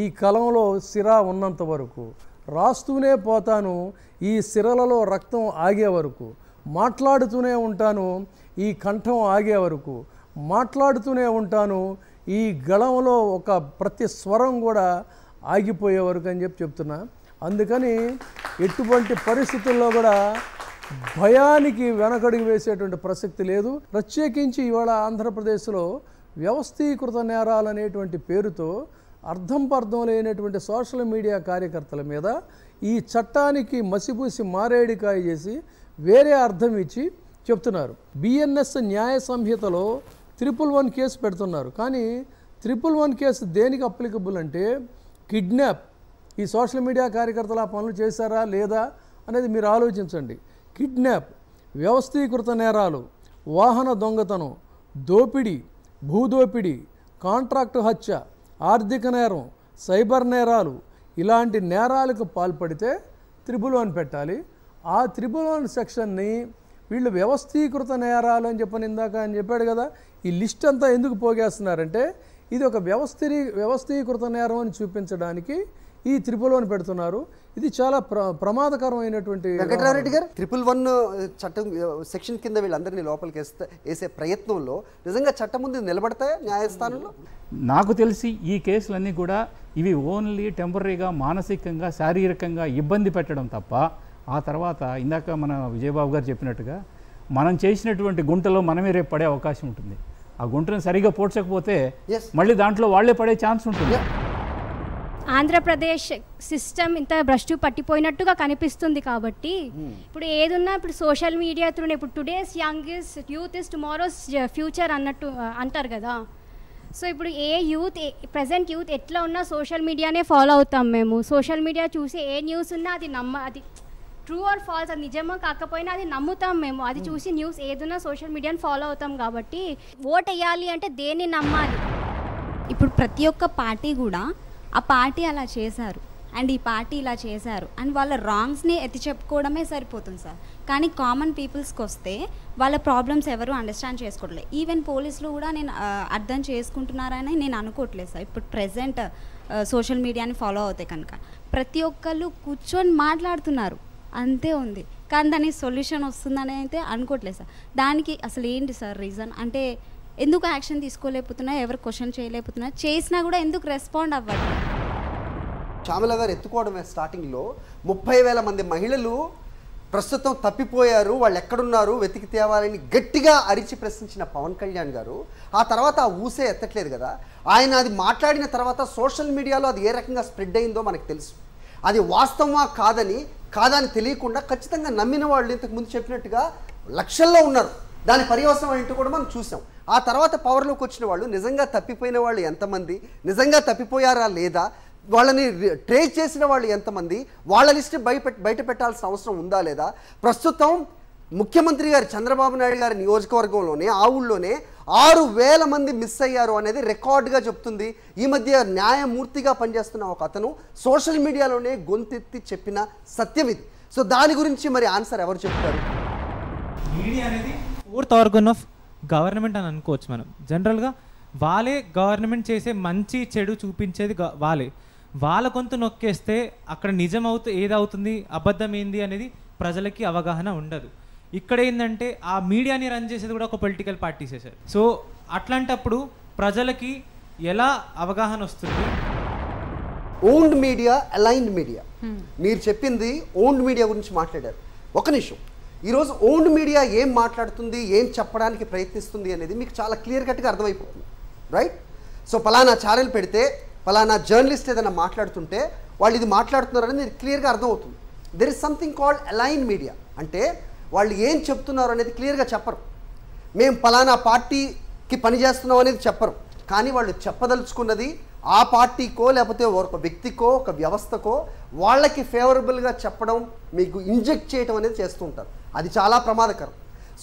ఈ కలంలో సిరా ఉన్నంత వరకు, రాస్తూనే పోతాను ఈ సిరలలో రక్తం ఆగే వరకు, మాట్లాడుతూనే ఉంటాను ఈ కంఠం ఆగే వరకు, మాట్లాడుతూనే ఉంటాను ఈ గళంలో ఒక ప్రతి స్వరం కూడా ఆగిపోయే వరకు అని చెప్తున్నా. అందుకని ఎటువంటి పరిస్థితుల్లో కూడా భయానికి వెనకడుగు వేసేటువంటి ప్రసక్తి లేదు. ప్రత్యేకించి ఇవాళ ఆంధ్రప్రదేశ్లో వ్యవస్థీకృత నేరాలు అనేటువంటి పేరుతో అర్థం పర్థం లేనటువంటి సోషల్ మీడియా కార్యకర్తల మీద ఈ చట్టానికి మసిపూసి మారేడికాయ చేసి వేరే అర్థం ఇచ్చి చెప్తున్నారు. బిఎన్ఎస్ న్యాయ సంహితలో 111 కేసు పెడుతున్నారు. కానీ 111 కేసు దేనికి అప్లికబుల్ అంటే కిడ్నాప్. ఈ సోషల్ మీడియా కార్యకర్తలు ఆ పనులు చేశారా లేదా అనేది మీరు ఆలోచించండి. కిడ్నాప్, వ్యవస్థీకృత నేరాలు, వాహన దొంగతనం, దోపిడీ, భూదోపిడీ, కాంట్రాక్టు హత్య, ఆర్థిక నేరం, సైబర్ నేరాలు, ఇలాంటి నేరాలకు పాల్పడితే 111 పెట్టాలి. ఆ 111 సెక్షన్ని వీళ్ళు వ్యవస్థీకృత నేరాలు అని ఇందాక ఆయన చెప్పాడు కదా, ఈ లిస్ట్ అంతా ఎందుకు పోగేస్తున్నారంటే ఇది ఒక వ్యవస్థీకృత నేరం అని చూపించడానికి ఈ 111 పెడుతున్నారు. ఇది చాలా ప్రమాదకరమైనటువంటి. వెంకటరామరెడ్డి గారు 111 చట్టం సెక్షన్ కింద వీళ్ళందరినీ లోపలికి వేసే ప్రయత్నంలో నిజంగా చట్టం ముందు నిలబడతాయా న్యాయస్థానంలో? నాకు తెలిసి ఈ కేసులన్నీ కూడా ఇవి ఓన్లీ టెంపరీగా మానసికంగా శారీరకంగా ఇబ్బంది పెట్టడం తప్ప ఆ తర్వాత ఇందాక మన విజయబాబు గారు చెప్పినట్టుగా మనం చేసినటువంటి గుంటలో మనమే రేపు పడే అవకాశం ఉంటుంది. ఆ గుంటను సరిగా పోడ్చకపోతే మళ్ళీ దాంట్లో వాళ్లే పడే ఛాన్స్ ఉంటుంది. ఆంధ్రప్రదేశ్ సిస్టమ్ ఇంత భ్రష్టు పట్టిపోయినట్టుగా కనిపిస్తుంది. కాబట్టి ఇప్పుడు ఏదున్నా ఇప్పుడు సోషల్ మీడియా త్రూనే ఇప్పుడు today's young is youth is tomorrow's future అన్నట్టు అంటారు కదా. సో ఇప్పుడు ఏ యూత్ ప్రజెంట్ యూత్ ఎట్లా ఉన్నా సోషల్ మీడియానే ఫాలో అవుతాం మేము. సోషల్ మీడియా చూసి ఏ న్యూస్ ఉన్నా అది ట్రూ ఆర్ ఫాల్స్, అది నిజమో కాకపోయినా అది నమ్ముతాం మేము. అది చూసి న్యూస్ ఏదున్నా సోషల్ మీడియాని ఫాలో అవుతాం. కాబట్టి ఓట్ వేయాలి అంటే దేన్ని నమ్మాలి? ఇప్పుడు ప్రతి ఒక్క పార్టీ కూడా ఆ పార్టీ అలా చేశారు అండ్ ఈ పార్టీ ఇలా చేశారు అండ్ వాళ్ళ రాంగ్స్ని ఎత్తి చెప్పుకోవడమే సరిపోతుంది సార్. కానీ కామన్ పీపుల్స్కి వస్తే వాళ్ళ ప్రాబ్లమ్స్ ఎవరు అండర్స్టాండ్ చేసుకోవట్లేదు. ఈవెన్ పోలీసులు కూడా నేను అర్థం చేసుకుంటున్నారని నేను అనుకోవట్లేదు సార్. ఇప్పుడు ప్రెజెంట్ సోషల్ మీడియాని ఫాలో అవుతే కనుక ప్రతి ఒక్కళ్ళు కూర్చొని మాట్లాడుతున్నారు, అంతే ఉంది. కానీ దానికి సొల్యూషన్ వస్తుందని అయితే అనుకోవట్లేదు సార్. దానికి అసలు ఏంటి సార్ రీజన్ అంటే ఎందుకు యాక్షన్ తీసుకోలేకపోతున్నా, ఎవరు క్వశ్చన్ చేయలేకపోతున్నా, చేసినా కూడా ఎందుకు రెస్పాండ్ అవ్వాలి? శ్యామల గారు ఎత్తుకోవడమే స్టార్టింగ్లో 30,000 మంది మహిళలు ప్రస్తుతం తప్పిపోయారు, వాళ్ళు ఎక్కడున్నారు వెతికి తేవాలని గట్టిగా అరిచి ప్రశ్నించిన పవన్ కళ్యాణ్ గారు ఆ తర్వాత ఆ ఊసే ఎత్తట్లేదు కదా. ఆయన అది మాట్లాడిన తర్వాత సోషల్ మీడియాలో అది ఏ రకంగా స్ప్రెడ్ అయిందో మనకు తెలుసు. అది వాస్తవమా కాదని తెలియకుండా ఖచ్చితంగా నమ్మిన వాళ్ళు ఇంతకుముందు చెప్పినట్టుగా లక్షల్లో ఉన్నారు. దాని పర్యవసనం ఏంటో కూడా మనం చూసాం. ఆ తర్వాత పవర్లోకి వచ్చిన వాళ్ళు నిజంగా తప్పిపోయిన వాళ్ళు ఎంతమంది, నిజంగా తప్పిపోయారా లేదా, వాళ్ళని ట్రేస్ చేసిన వాళ్ళు ఎంతమంది, వాళ్ళ లిస్ట్ బయట పెట్టాల్సిన అవసరం ఉందా లేదా. ప్రస్తుతం ముఖ్యమంత్రి గారు చంద్రబాబు నాయుడు గారి నియోజకవర్గంలోనే ఆ ఊళ్ళోనే 6,000 మంది మిస్ అయ్యారు అనేది రికార్డుగా చెప్తుంది. ఈ మధ్య న్యాయమూర్తిగా పనిచేస్తున్న ఒక అతను సోషల్ మీడియాలోనే గొంతెత్తి చెప్పిన సత్యం ఇది. సో దాని గురించి మరి ఆన్సర్ ఎవరు చెప్తారు? మీడియా అనేది 4th ఆర్గన్ ఆఫ్ గవర్నమెంట్ అని అనుకోవచ్చు మనం. జనరల్గా వాళ్ళే గవర్నమెంట్ చేసే మంచి చెడు చూపించేది వాళ్ళ గొంతు నొక్కేస్తే అక్కడ నిజం ఏదవుతుంది అబద్ధం ఏంది అనేది ప్రజలకి అవగాహన ఉండదు. ఇక్కడ ఏంటంటే ఆ మీడియాని రన్ చేసేది కూడా ఒక పొలిటికల్ పార్టీసే సార్. సో అట్లాంటప్పుడు ప్రజలకి ఎలా అవగాహన వస్తుంది? ఓన్డ్ మీడియా, అలైన్డ్ మీడియా, మీరు చెప్పింది ఓన్డ్ మీడియా గురించి మాట్లాడారు. ఒక నిమిషం, ఈరోజు ఓన్డ్ మీడియా ఏం మాట్లాడుతుంది, ఏం చెప్పడానికి ప్రయత్నిస్తుంది అనేది మీకు చాలా క్లియర్ కట్గా అర్థమైపోతుంది, రైట్? సో పలానా ఛానల్ పెడితే పలానా జర్నలిస్ట్ ఏదైనా మాట్లాడుతుంటే వాళ్ళు ఇది మాట్లాడుతున్నారు అనేది క్లియర్గా అర్థమవుతుంది. There is something called align media. అంటే వాళ్ళు ఏం చెప్తున్నారు అనేది క్లియర్గా చెప్పరు. మేము పలానా పార్టీకి పనిచేస్తున్నాం అనేది చెప్పరు. కానీ వాళ్ళు చెప్పదలుచుకున్నది ఆ పార్టీకో లేకపోతే ఒక వ్యక్తికో ఒక వ్యవస్థకో వాళ్ళకి ఫేవరబుల్గా చెప్పడం, మీకు ఇంజెక్ట్ చేయడం అనేది చేస్తూ ఉంటారు. అది చాలా ప్రమాదకరం.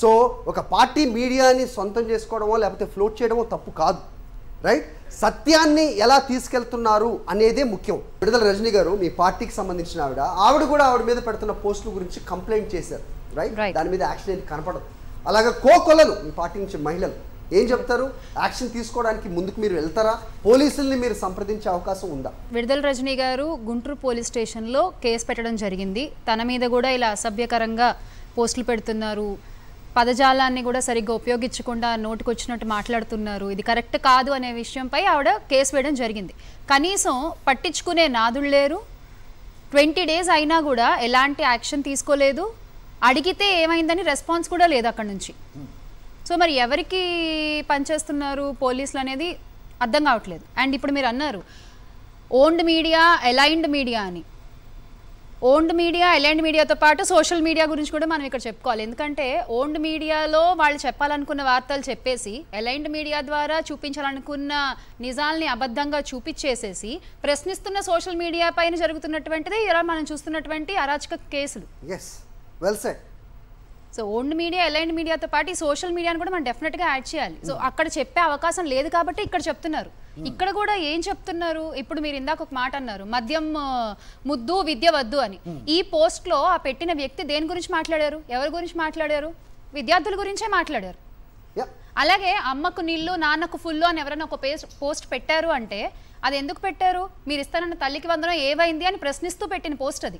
సో ఒక పార్టీ మీడియాని సొంతం చేసుకోవడమో లేకపోతే ఫ్లోట్ చేయడమో తప్పు కాదు, రైట్? సత్యాన్ని ఎలా తీసుకెళ్తున్నారు అనేదే ముఖ్యం. విడుదల రజనీ గారు మీ పార్టీకి సంబంధించిన ఆవిడ కూడా ఆవిడ మీద పెడుతున్న పోస్టుల గురించి కంప్లైంట్ చేశారు, రైట్? దాని మీద యాక్షన్ ఏది కనపడదు. అలాగే కోకొల్లలు మీ పార్టీ నుంచి మహిళలు ఏం చెప్తారు? యాక్షన్ తీసుకోవడానికి ముందుకు మీరు వెళ్తారా? పోలీసుల్ని మీరు సంప్రదించే అవకాశం ఉందా? విడుదల రజనీ గారు గుంటూరు పోలీస్ స్టేషన్లో కేసు పెట్టడం జరిగింది. తన మీద కూడా ఇలా అసభ్యకరంగా పోస్టులు పెడుతున్నారు, పదజాలాన్ని కూడా సరిగ్గా ఉపయోగించకుండా నోటికొచ్చినట్టు మాట్లాడుతున్నారు, ఇది కరెక్ట్ కాదు అనే విషయంపై ఆవిడ కేసు వేయడం జరిగింది. కనీసం పట్టించుకునే నాదులు లేరు. 20 days అయినా కూడా ఎలాంటి యాక్షన్ తీసుకోలేదు. అడిగితే ఏమైందని రెస్పాన్స్ కూడా లేదు అక్కడ నుంచి. సో మరి ఎవరికి పనిచేస్తున్నారు పోలీసులు అనేది అర్థం కావట్లేదు. అండ్ ఇప్పుడు మీరు అన్నారు ఓన్డ్ మీడియా, అలైన్డ్ మీడియా అని. ఓన్డ్ మీడియా, అలైన్డ్ మీడియాతో పాటు సోషల్ మీడియా గురించి కూడా మనం ఇక్కడ చెప్పుకోవాలి. ఎందుకంటే ఓన్డ్ మీడియాలో వాళ్ళు చెప్పాలనుకున్న వార్తలు చెప్పేసి అలైన్డ్ మీడియా ద్వారా చూపించాలనుకున్న నిజాల్ని అబద్ధంగా చూపించేసేసి ప్రశ్నిస్తున్న సోషల్ మీడియా పైన జరుగుతున్నటువంటిది ఇలా మనం చూస్తున్నటువంటి అరాచక కేసులు. సో ఓన్డ్ మీడియా, అలైన్డ్ మీడియాతో పాటు ఈ సోషల్ మీడియాని కూడా మనం డెఫినెట్గా యాడ్ చేయాలి. సో అక్కడ చెప్పే అవకాశం లేదు కాబట్టి ఇక్కడ చెప్తున్నారు. ఇక్కడ కూడా ఏం చెప్తున్నారు? ఇప్పుడు మీరు ఇందాక ఒక మాట అన్నారు, మద్యం ముద్దు విద్య వద్దు అని. ఈ పోస్ట్ లో ఆ పెట్టిన వ్యక్తి దేని గురించి మాట్లాడారు? ఎవరి గురించి మాట్లాడారు? విద్యార్థుల గురించే మాట్లాడారు. అలాగే అమ్మకు నీళ్ళు నాన్నకు ఫుల్లు అని ఎవరైనా ఒక పోస్ట్ పెట్టారు అంటే అది ఎందుకు పెట్టారు? మీరు ఇస్తానన్న తల్లికి వందనం ఏవైంది అని ప్రశ్నిస్తూ పెట్టిన పోస్ట్ అది.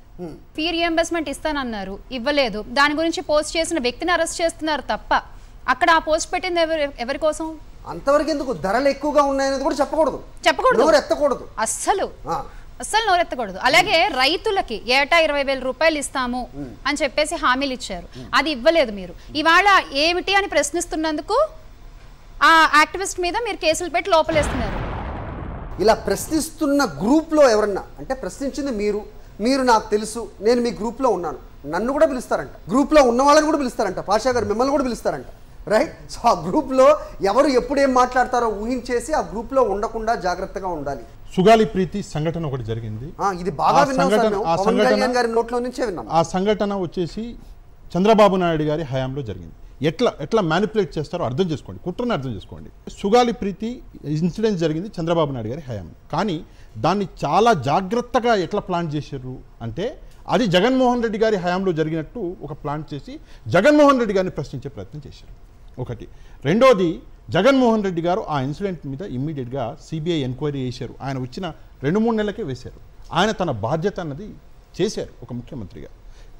ఫీ రియంబర్స్మెంట్ ఇస్తానన్నారు, ఇవ్వలేదు. దాని గురించి పోస్ట్ చేసిన వ్యక్తిని అరెస్ట్ చేస్తున్నారు తప్ప అక్కడ ఆ పోస్ట్ పెట్టింది ఎవరి కోసం? అంతవరకు ఎందుకు? ధరలు ఎక్కువగా ఉన్నాయనేది కూడా చెప్పకూడదు, అస్సలు నోరెత్తకూడదు. అలాగే రైతులకి ఏటా 20,000 రూపాయలు ఇస్తాము అని చెప్పేసి హామీలు ఇచ్చారు, అది ఇవ్వలేదు. మీరు ఇవాళ ఏమిటి అని ప్రశ్నిస్తున్నందుకు ఆ యాక్టివిస్ట్ మీద మీరు కేసులు పెట్టి లోపలేస్తున్నారు. ఇలా ప్రశ్నిస్తున్న గ్రూప్లో ఎవరన్నా అంటే ప్రశ్నించింది మీరు నాకు తెలుసు, నేను మీ గ్రూప్లో ఉన్నాను, నన్ను కూడా పిలుస్తారంట, గ్రూప్లో ఉన్న వాళ్ళని కూడా పిలుస్తారంట, పాషా గారు మిమ్మల్ని కూడా పిలుస్తారంట, రైట్? సో ఆ గ్రూప్లో ఎవరు ఎప్పుడేం మాట్లాడతారో ఊహించేసి ఆ గ్రూప్లో ఉండకుండా జాగ్రత్తగా ఉండాలి. సుగాలి ప్రీతి సంఘటన ఒకటి జరిగింది, ఇది బాగా గారి నోట్లో నుంచే విన్నాం. ఆ సంఘటన వచ్చేసి చంద్రబాబు నాయుడు గారి హయాంలో జరిగింది. ఎట్లా మ్యానిపులేట్ చేస్తారో అర్థం చేసుకోండి, కుట్రని అర్థం చేసుకోండి. సుగాలి ప్రీతి ఇన్సిడెంట్ జరిగింది చంద్రబాబు నాయుడు గారి హయాం, కానీ దాన్ని చాలా జాగ్రత్తగా ఎట్లా ప్లాన్ చేశారు అంటే అది జగన్మోహన్ రెడ్డి గారి హయాంలో జరిగినట్టు ఒక ప్లాన్ చేసి జగన్మోహన్ రెడ్డి గారిని ప్రశ్నించే ప్రయత్నం చేశారు ఒకటి. రెండోది, జగన్మోహన్ రెడ్డి గారు ఆ ఇన్సిడెంట్ మీద ఇమ్మీడియట్గా సిబిఐ ఎంక్వైరీ చేశారు. ఆయన వచ్చిన 2-3 నెలలకే వేశారు. ఆయన తన బాధ్యత అన్నది చేశారు ఒక ముఖ్యమంత్రిగా.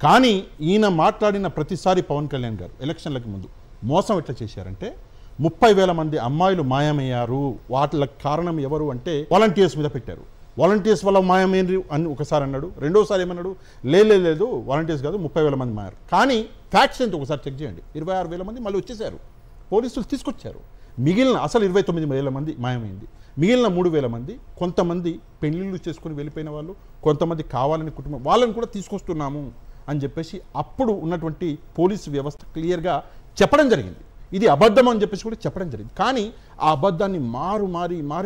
కానీ ఈయన మాట్లాడిన ప్రతిసారి పవన్ కళ్యాణ్ గారు ఎలక్షన్లకు ముందు మోసం ఎట్లా చేశారంటే 30,000 మంది అమ్మాయిలు మాయమయ్యారు, వాటికి కారణం ఎవరు అంటే వాలంటీర్స్ మీద పెట్టారు. వాలంటీర్స్ వల్ల మాయమేంద్రి అని ఒకసారి అన్నాడు, రెండోసారి ఏమన్నాడు, లేదు వాలంటీర్స్ కాదు 30,000 మంది మాయారు. కానీ ఫ్యాక్ట్స్ ఎంత ఒకసారి చెక్ చేయండి, 26,000 మంది మళ్ళీ వచ్చేసారు, పోలీసులు తీసుకొచ్చారు. మిగిలిన అసలు 29,000 మంది మాయమైంది. మిగిలిన 3,000 మంది కొంతమంది పెళ్లిళ్ళు చేసుకుని వెళ్ళిపోయిన వాళ్ళు, కొంతమంది కావాలని కుటుంబం వాళ్ళని కూడా తీసుకొస్తున్నాము అని చెప్పేసి అప్పుడు ఉన్నటువంటి పోలీసు వ్యవస్థ క్లియర్గా చెప్పడం జరిగింది. ఇది అబద్ధం అని చెప్పేసి కూడా చెప్పడం జరిగింది. కానీ ఆ అబద్ధాన్ని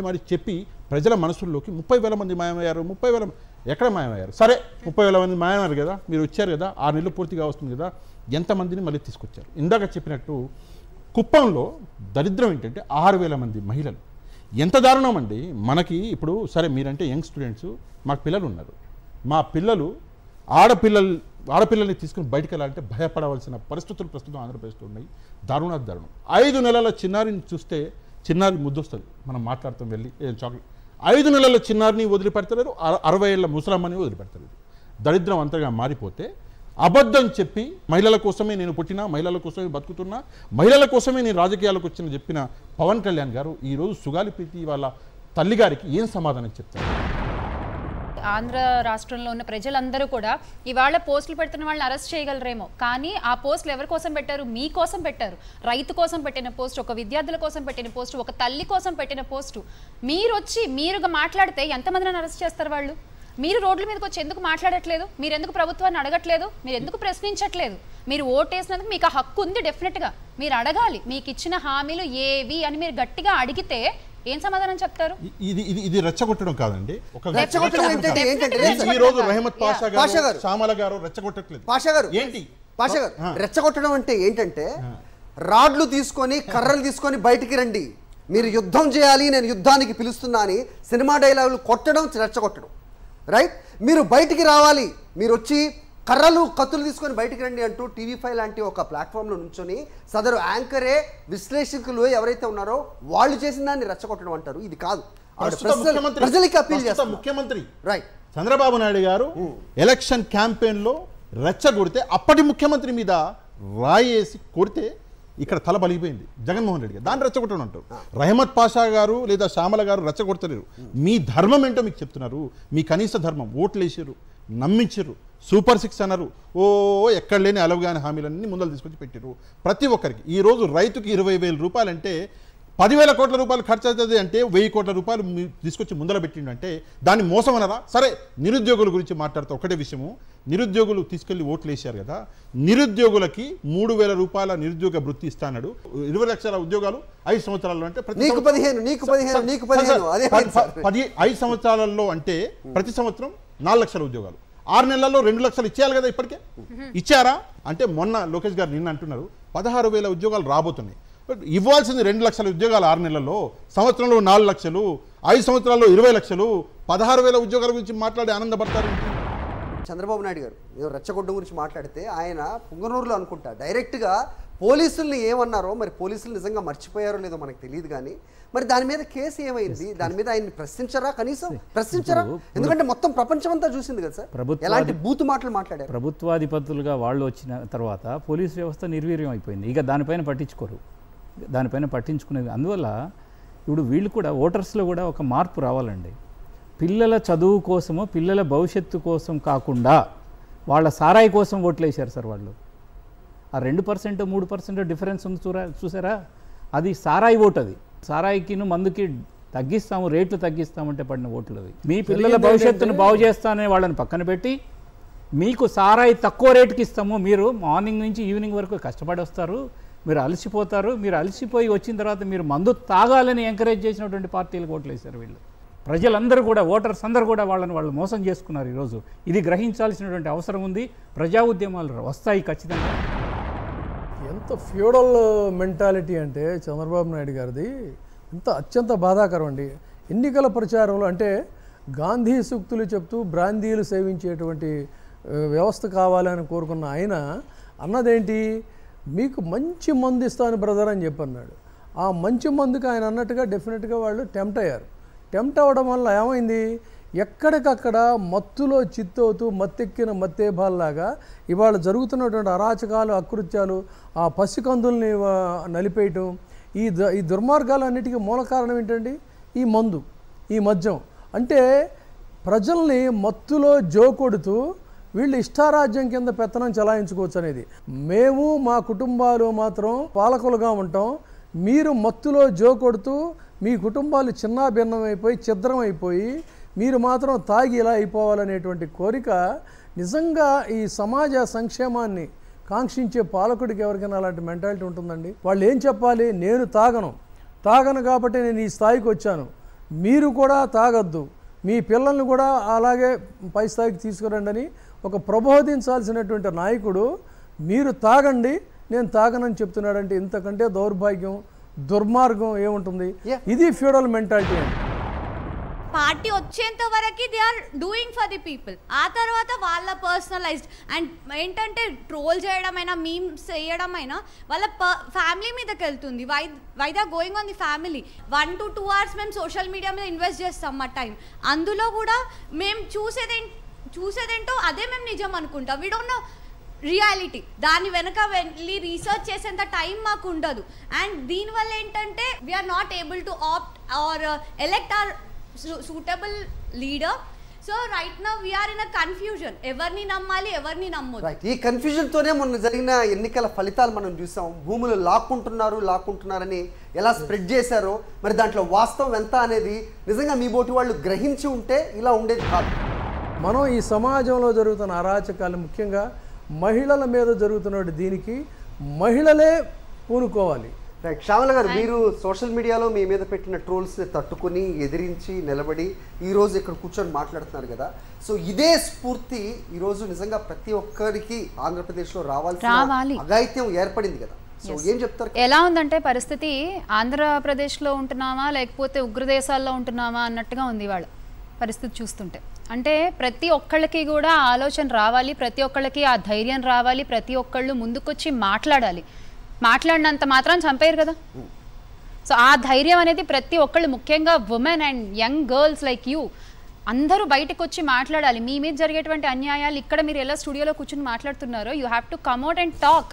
మారి చెప్పి ప్రజల మనసుల్లోకి 30,000 మంది మాయమయ్యారు, 30,000 ఎక్కడ మాయమయ్యారు? సరే 30,000 మంది మాయమయ్యారు కదా, మీరు వచ్చారు కదా, 6 నెలలు పూర్తిగా వస్తుంది కదా, ఎంతమందిని మళ్ళీ తీసుకొచ్చారు? ఇందాక చెప్పినట్టు కుప్పంలో దరిద్రం ఏంటంటే 6,000 మంది మహిళలు. ఎంత దారుణం అండి. మనకి ఇప్పుడు సరే మీరంటే యంగ్ స్టూడెంట్స్, మాకు పిల్లలు ఉన్నారు, మా పిల్లలు ఆడపిల్లల్ని తీసుకుని బయటకు వెళ్ళాలంటే భయపడవలసిన పరిస్థితులు ప్రస్తుతం ఆంధ్రప్రదేశ్లో ఉన్నాయి. దారుణం. 5 నెలల చిన్నారిని చూస్తే చిన్నారి ముద్దొస్తుంది, మనం మాట్లాడుతాం వెళ్ళి చాక్లెట్. 5 నెలల చిన్నారిని వదిలిపెడతలేరు, 60 ఏళ్ల ముసలమ్మని వదిలిపెడతలేరు. దరిద్రం అంతగా మారిపోతే అబద్ధం చెప్పి మహిళల కోసమే నేను పుట్టినా, మహిళల కోసమే బతుకుతున్నా, మహిళల కోసమే నేను రాజకీయాలకు వచ్చిన చెప్పిన పవన్ కళ్యాణ్ గారు ఈరోజు సుగాలి ప్రీతి వాళ్ళ తల్లిగారికి ఏం సమాధానం చెప్తారు? ఆంధ్ర రాష్ట్రంలో ఉన్న ప్రజలందరూ కూడా ఇవాళ పోస్టులు పెడుతున్న వాళ్ళని అరెస్ట్ చేయగలరేమో, కానీ ఆ పోస్టులు ఎవరి కోసం పెట్టారు? మీ కోసం పెట్టారు. రైతు కోసం పెట్టిన పోస్ట్, ఒక విద్యార్థుల కోసం పెట్టిన పోస్ట్, ఒక తల్లి కోసం పెట్టిన పోస్టు. మీరు వచ్చి మీరుగా మాట్లాడితే ఎంతమందిని అరెస్ట్ చేస్తారు వాళ్ళు? మీరు రోడ్ల మీదకి వచ్చి ఎందుకు మాట్లాడట్లేదు? మీరు ఎందుకు ప్రభుత్వాన్ని అడగట్లేదు? మీరు ఎందుకు ప్రశ్నించట్లేదు? మీరు ఓటేసినందుకు మీకు ఆ హక్కు ఉంది, డెఫినెట్గా మీరు అడగాలి. మీకు ఇచ్చిన హామీలు ఏవి అని మీరు గట్టిగా అడిగితే ఏం సమాధానం చెప్తారు? ఇది రెచ్చగొట్టడం కాదండి. ఈ రోజు రహమత్ పాషా గారు, శ్యామల గారు రెచ్చగొట్టట్లేదు. పాషా గారు రెచ్చగొట్టడం అంటే ఏంటంటే రాడ్లు తీసుకొని కర్రలు తీసుకొని బయటికి రండి, మీరు యుద్ధం చేయాలి, నేను యుద్ధానికి పిలుస్తున్నా అని సినిమా డైలాగులు కొట్టడం, రెచ్చగొట్టడం, రైట్? మీరు బయటికి రావాలి, మీరు వచ్చి కర్రలు కత్తులు తీసుకొని బయటికి రండి అంటూ టీవీ5 లాంటి ఒక ప్లాట్ఫామ్లో నుంచొని సదరు యాంకరే, విశ్లేషకులు ఎవరైతే ఉన్నారో వాళ్ళు చేసిన దాన్ని రెచ్చగొట్టడం అంటారు. ఇది కాదు. ప్రజలకి అప్పీల్ చేస్తారు. ముఖ్యమంత్రి రైట్ చంద్రబాబు నాయుడు గారు ఎలక్షన్ క్యాంపెయిన్లో రెచ్చగొడితే అప్పటి ముఖ్యమంత్రి మీద రాయేసి కొడితే ఇక్కడ తల బలిగిపోయింది జగన్మోహన్ రెడ్డి గారు. దాన్ని రెచ్చగొట్టడం అంటారు. రహమత్ పాషా గారు లేదా శ్యామల గారు రెచ్చగొడతలేరు. మీ ధర్మం ఏంటో మీకు చెప్తున్నారు. మీ కనీస ధర్మం ఓట్లు వేసారు, నమ్మించారు, సూపర్ 6 అన్నారు. ఎక్కడ లేని అలవగాని హామీలన్నీ ముందలు తీసుకొచ్చి పెట్టారు ప్రతి ఒక్కరికి. ఈరోజు రైతుకి 20,000 రూపాయలు అంటే 10,000 కోట్ల రూపాయలు ఖర్చు అవుతుంది అంటే 1,000 కోట్ల రూపాయలు తీసుకొచ్చి ముందర పెట్టిండు అంటే దాన్ని మోసం అనరా? సరే, నిరుద్యోగుల గురించి మాట్లాడుతూ ఒకటే విషయము, నిరుద్యోగులు తీసుకెళ్లి ఓట్లు వేశారు కదా, నిరుద్యోగులకి 3,000 రూపాయల నిరుద్యోగ వృత్తి ఇస్తాడు. 20 లక్షల ఉద్యోగాలు 5 సంవత్సరాల్లో అంటే 5 సంవత్సరాలలో అంటే ప్రతి సంవత్సరం 4 లక్షల ఉద్యోగాలు. 6 నెలల్లో 2 లక్షలు ఇచ్చేయాలి కదా. ఇప్పటికే ఇచ్చారా అంటే మొన్న లోకేష్ గారు నిన్న అంటున్నారు 16,000 ఉద్యోగాలు రాబోతున్నాయి. ఇవ్వాల్సింది 2 లక్షల ఉద్యోగాలు 6 నెలల్లో, సంవత్సరంలో 4 లక్షలు, 5 సంవత్సరాల్లో 20 లక్షలు, 16,000 ఉద్యోగాల గురించి మాట్లాడి ఆనందపడతారు. చంద్రబాబు నాయుడు గారు ఏదో రెచ్చగొట్టడం గురించి మాట్లాడితే ఆయన పుంగనూరులో అనుకుంటా డైరెక్ట్గా పోలీసుల్ని ఏమన్నారో, మరి పోలీసులు నిజంగా మర్చిపోయారో లేదో మనకు తెలియదు. కానీ మరి దాని మీద కేసు ఏమైంది? దాని మీద ఆయన్ని ప్రశ్నించరా? కనీసం ప్రశ్నించరా? ఎందుకంటే మొత్తం ప్రపంచం అంతా చూసింది కదా సార్, ఎలాంటి బూతు మాటలు మాట్లాడారు. ప్రభుత్వాధిపతులుగా వాళ్ళు వచ్చిన తర్వాత పోలీస్ వ్యవస్థ నిర్వీర్యం అయిపోయింది. ఇక దానిపైన పట్టించుకోరు, దానిపైన పట్టించుకునేది. అందువల్ల ఇప్పుడు వీళ్ళు కూడా ఓటర్స్లో కూడా ఒక మార్పు రావాలండి. పిల్లల చదువు కోసమో పిల్లల భవిష్యత్తు కోసం కాకుండా వాళ్ళ సారాయి కోసం ఓట్లు వేశారు సార్ వాళ్ళు. ఆ 2% 3% డిఫరెన్స్ ఉంది చూసారా? అది సారాయి ఓటు. అది సారాయికిను మందుకి తగ్గిస్తాము, రేట్లు తగ్గిస్తామంటే పడిన ఓట్లు అవి. మీ పిల్లల భవిష్యత్తును బాగు చేస్తానని వాళ్ళని పక్కన పెట్టి మీకు సారాయి తక్కువ రేటుకి ఇస్తాము, మీరు మార్నింగ్ నుంచి ఈవినింగ్ వరకు కష్టపడి వస్తారు, మీరు అలసిపోతారు, మీరు అలసిపోయి వచ్చిన తర్వాత మీరు మందు తాగాలని ఎంకరేజ్ చేసినటువంటి పార్టీలకు ఓట్లు వేశారు వీళ్ళు. ప్రజలందరూ కూడా, ఓటర్స్ అందరూ కూడా వాళ్ళు మోసం చేసుకున్నారు ఈరోజు. ఇది గ్రహించాల్సినటువంటి అవసరం ఉంది. ప్రజా ఉద్యమాలు వస్తాయి ఖచ్చితంగా. ఎంత ఫ్యూడల్ మెంటాలిటీ అంటే చంద్రబాబు నాయుడు గారిది ఎంత అత్యంత బాధాకరం అండి. ఎన్నికల ప్రచారంలో అంటే గాంధీ సూక్తులు చెప్తూ బ్రాందీలు సేవించేటువంటి వ్యవస్థ కావాలని కోరుకున్న ఆయన అన్నదేంటి, మీకు మంచి మందు ఇస్తాను బ్రదర్ అని చెప్పన్నాడు. ఆ మంచి మందుకు ఆయన అన్నట్టుగా డెఫినెట్గా వాళ్ళు టెంప్ట్ అయ్యారు. టెంప్ట్ అవ్వడం వల్ల ఏమైంది, ఎక్కడికక్కడ మత్తులో చిత్తవుతూ మత్తెక్కిన మత్తేబాల్లాగా ఇవాళ జరుగుతున్నటువంటి అరాచకాలు, అకృత్యాలు, ఆ పసికందుల్ని నలిపేయటం, ఈ దుర్మార్గాలన్నిటికీ మూల కారణం ఏంటండి? ఈ మందు, ఈ మద్యం. అంటే ప్రజల్ని మత్తులో జోకొడుతూ వీళ్ళు ఇష్టారాజ్యం కింద పెత్తనం చలాయించుకోవచ్చు అనేది. మేము మా కుటుంబాలు మాత్రం పాలకులుగా ఉంటాం, మీరు మత్తులో జోకొడుతూ మీ కుటుంబాలు చిన్నాభిన్నమైపోయి ఛిద్రమైపోయి మీరు మాత్రం తాగి ఇలా అయిపోవాలనేటువంటి కోరిక నిజంగా ఈ సమాజ సంక్షేమాన్ని కాంక్షించే పాలకుడికి ఎవరికైనా అలాంటి మెంటాలిటీ ఉంటుందండి? వాళ్ళు ఏం చెప్పాలి, నేను తాగను కాబట్టి నేను ఈ స్థాయికి వచ్చాను, మీరు కూడా తాగొద్దు, మీ పిల్లల్ని కూడా అలాగే పై స్థాయికి తీసుకురండి అని ఒక ప్రబోధించాల్సినటువంటి నాయకుడు మీరు తాగండి నేను తాగనని చెప్తున్నాడంటే ఇంతకంటే దౌర్భాగ్యం, దుర్మార్గం ఏముంటుంది? ఇది ఫ్యూడల్ మెంటాలిటీ అండి. పార్టీ వచ్చేంత వరకు they are doing for the people. ఆ తర్వాత వాళ్ళ పర్సనలైజ్డ్ అండ్ ఏంటంటే ట్రోల్ చేయడమైనా, మీమ్స్ చేయడమైనా వాళ్ళ ఫ్యామిలీ మీదకి వెళ్తుంది. Why they are going on the family. 1 to 2 hours మేము సోషల్ మీడియా మీద ఇన్వెస్ట్ చేస్తాం మా టైం. అందులో కూడా మేము చూసేదేంటో అదే మేము నిజం అనుకుంటాం. We don't know reality. దాని వెనక వెళ్ళి రీసెర్చ్ చేసేంత టైం మాకు ఉండదు. అండ్ దీనివల్ల ఏంటంటే we are not able to opt or elect or suitable leader. So right now we are in a confusion. ఎవరిని నమ్మాలి, ఎవరిని నమ్మొద్దు. ఈ కన్ఫ్యూజన్తోనే మొన్న జరిగిన ఎన్నికల ఫలితాలు మనం చూసాం. భూములు లాక్కుంటున్నారని ఎలా స్ప్రెడ్ చేశారో, మరి దాంట్లో వాస్తవం ఎంత అనేది నిజంగా మీ బోటి వాళ్ళు గ్రహించి ఉంటే ఇలా ఉండేది కాదు. మనం ఈ సమాజంలో జరుగుతున్న అరాచకాలు, ముఖ్యంగా మహిళల మీద జరుగుతున్న దీనికి మహిళలే పూనుకోవాలి. రైట్, శ్యామల గారు, మీరు సోషల్ మీడియాలో మీ మీద పెట్టిన ట్రోల్స్ని తట్టుకుని ఎదిరించి నిలబడి ఈరోజు ఇక్కడ కూర్చొని మాట్లాడుతున్నారు కదా. సో ఇదే స్ఫూర్తి ఈరోజు నిజంగా ప్రతి ఒక్కరికి ఆంధ్రప్రదేశ్లో రావాల్సిన అఘాయిత్యం ఏర్పడింది కదా. సో ఏం చెప్తారు? ఎలా ఉందంటే పరిస్థితి ఆంధ్రప్రదేశ్లో ఉంటున్నామా లేకపోతే ఉగ్రదేశాల్లో ఉంటున్నామా అన్నట్టుగా ఉంది వాళ్ళ పరిస్థితి చూస్తుంటే. అంటే ప్రతి ఒక్కళ్ళకి కూడా ఆలోచన రావాలి, ప్రతి ఒక్కళ్ళకి ఆ ధైర్యం రావాలి, ప్రతి ఒక్కళ్ళు ముందుకొచ్చి మాట్లాడాలి. మాట్లాడినంత మాత్రం చంపేయరు కదా. సో ఆ ధైర్యం అనేది ప్రతి ఒక్కళ్ళు, ముఖ్యంగా women and young girls like you అందరూ బయటకు వచ్చి మాట్లాడాలి. మీ మీద జరిగేటువంటి అన్యాయాలు ఇక్కడ మీరు ఎలా స్టూడియోలో కూర్చొని మాట్లాడుతున్నారో you have to come out and talk.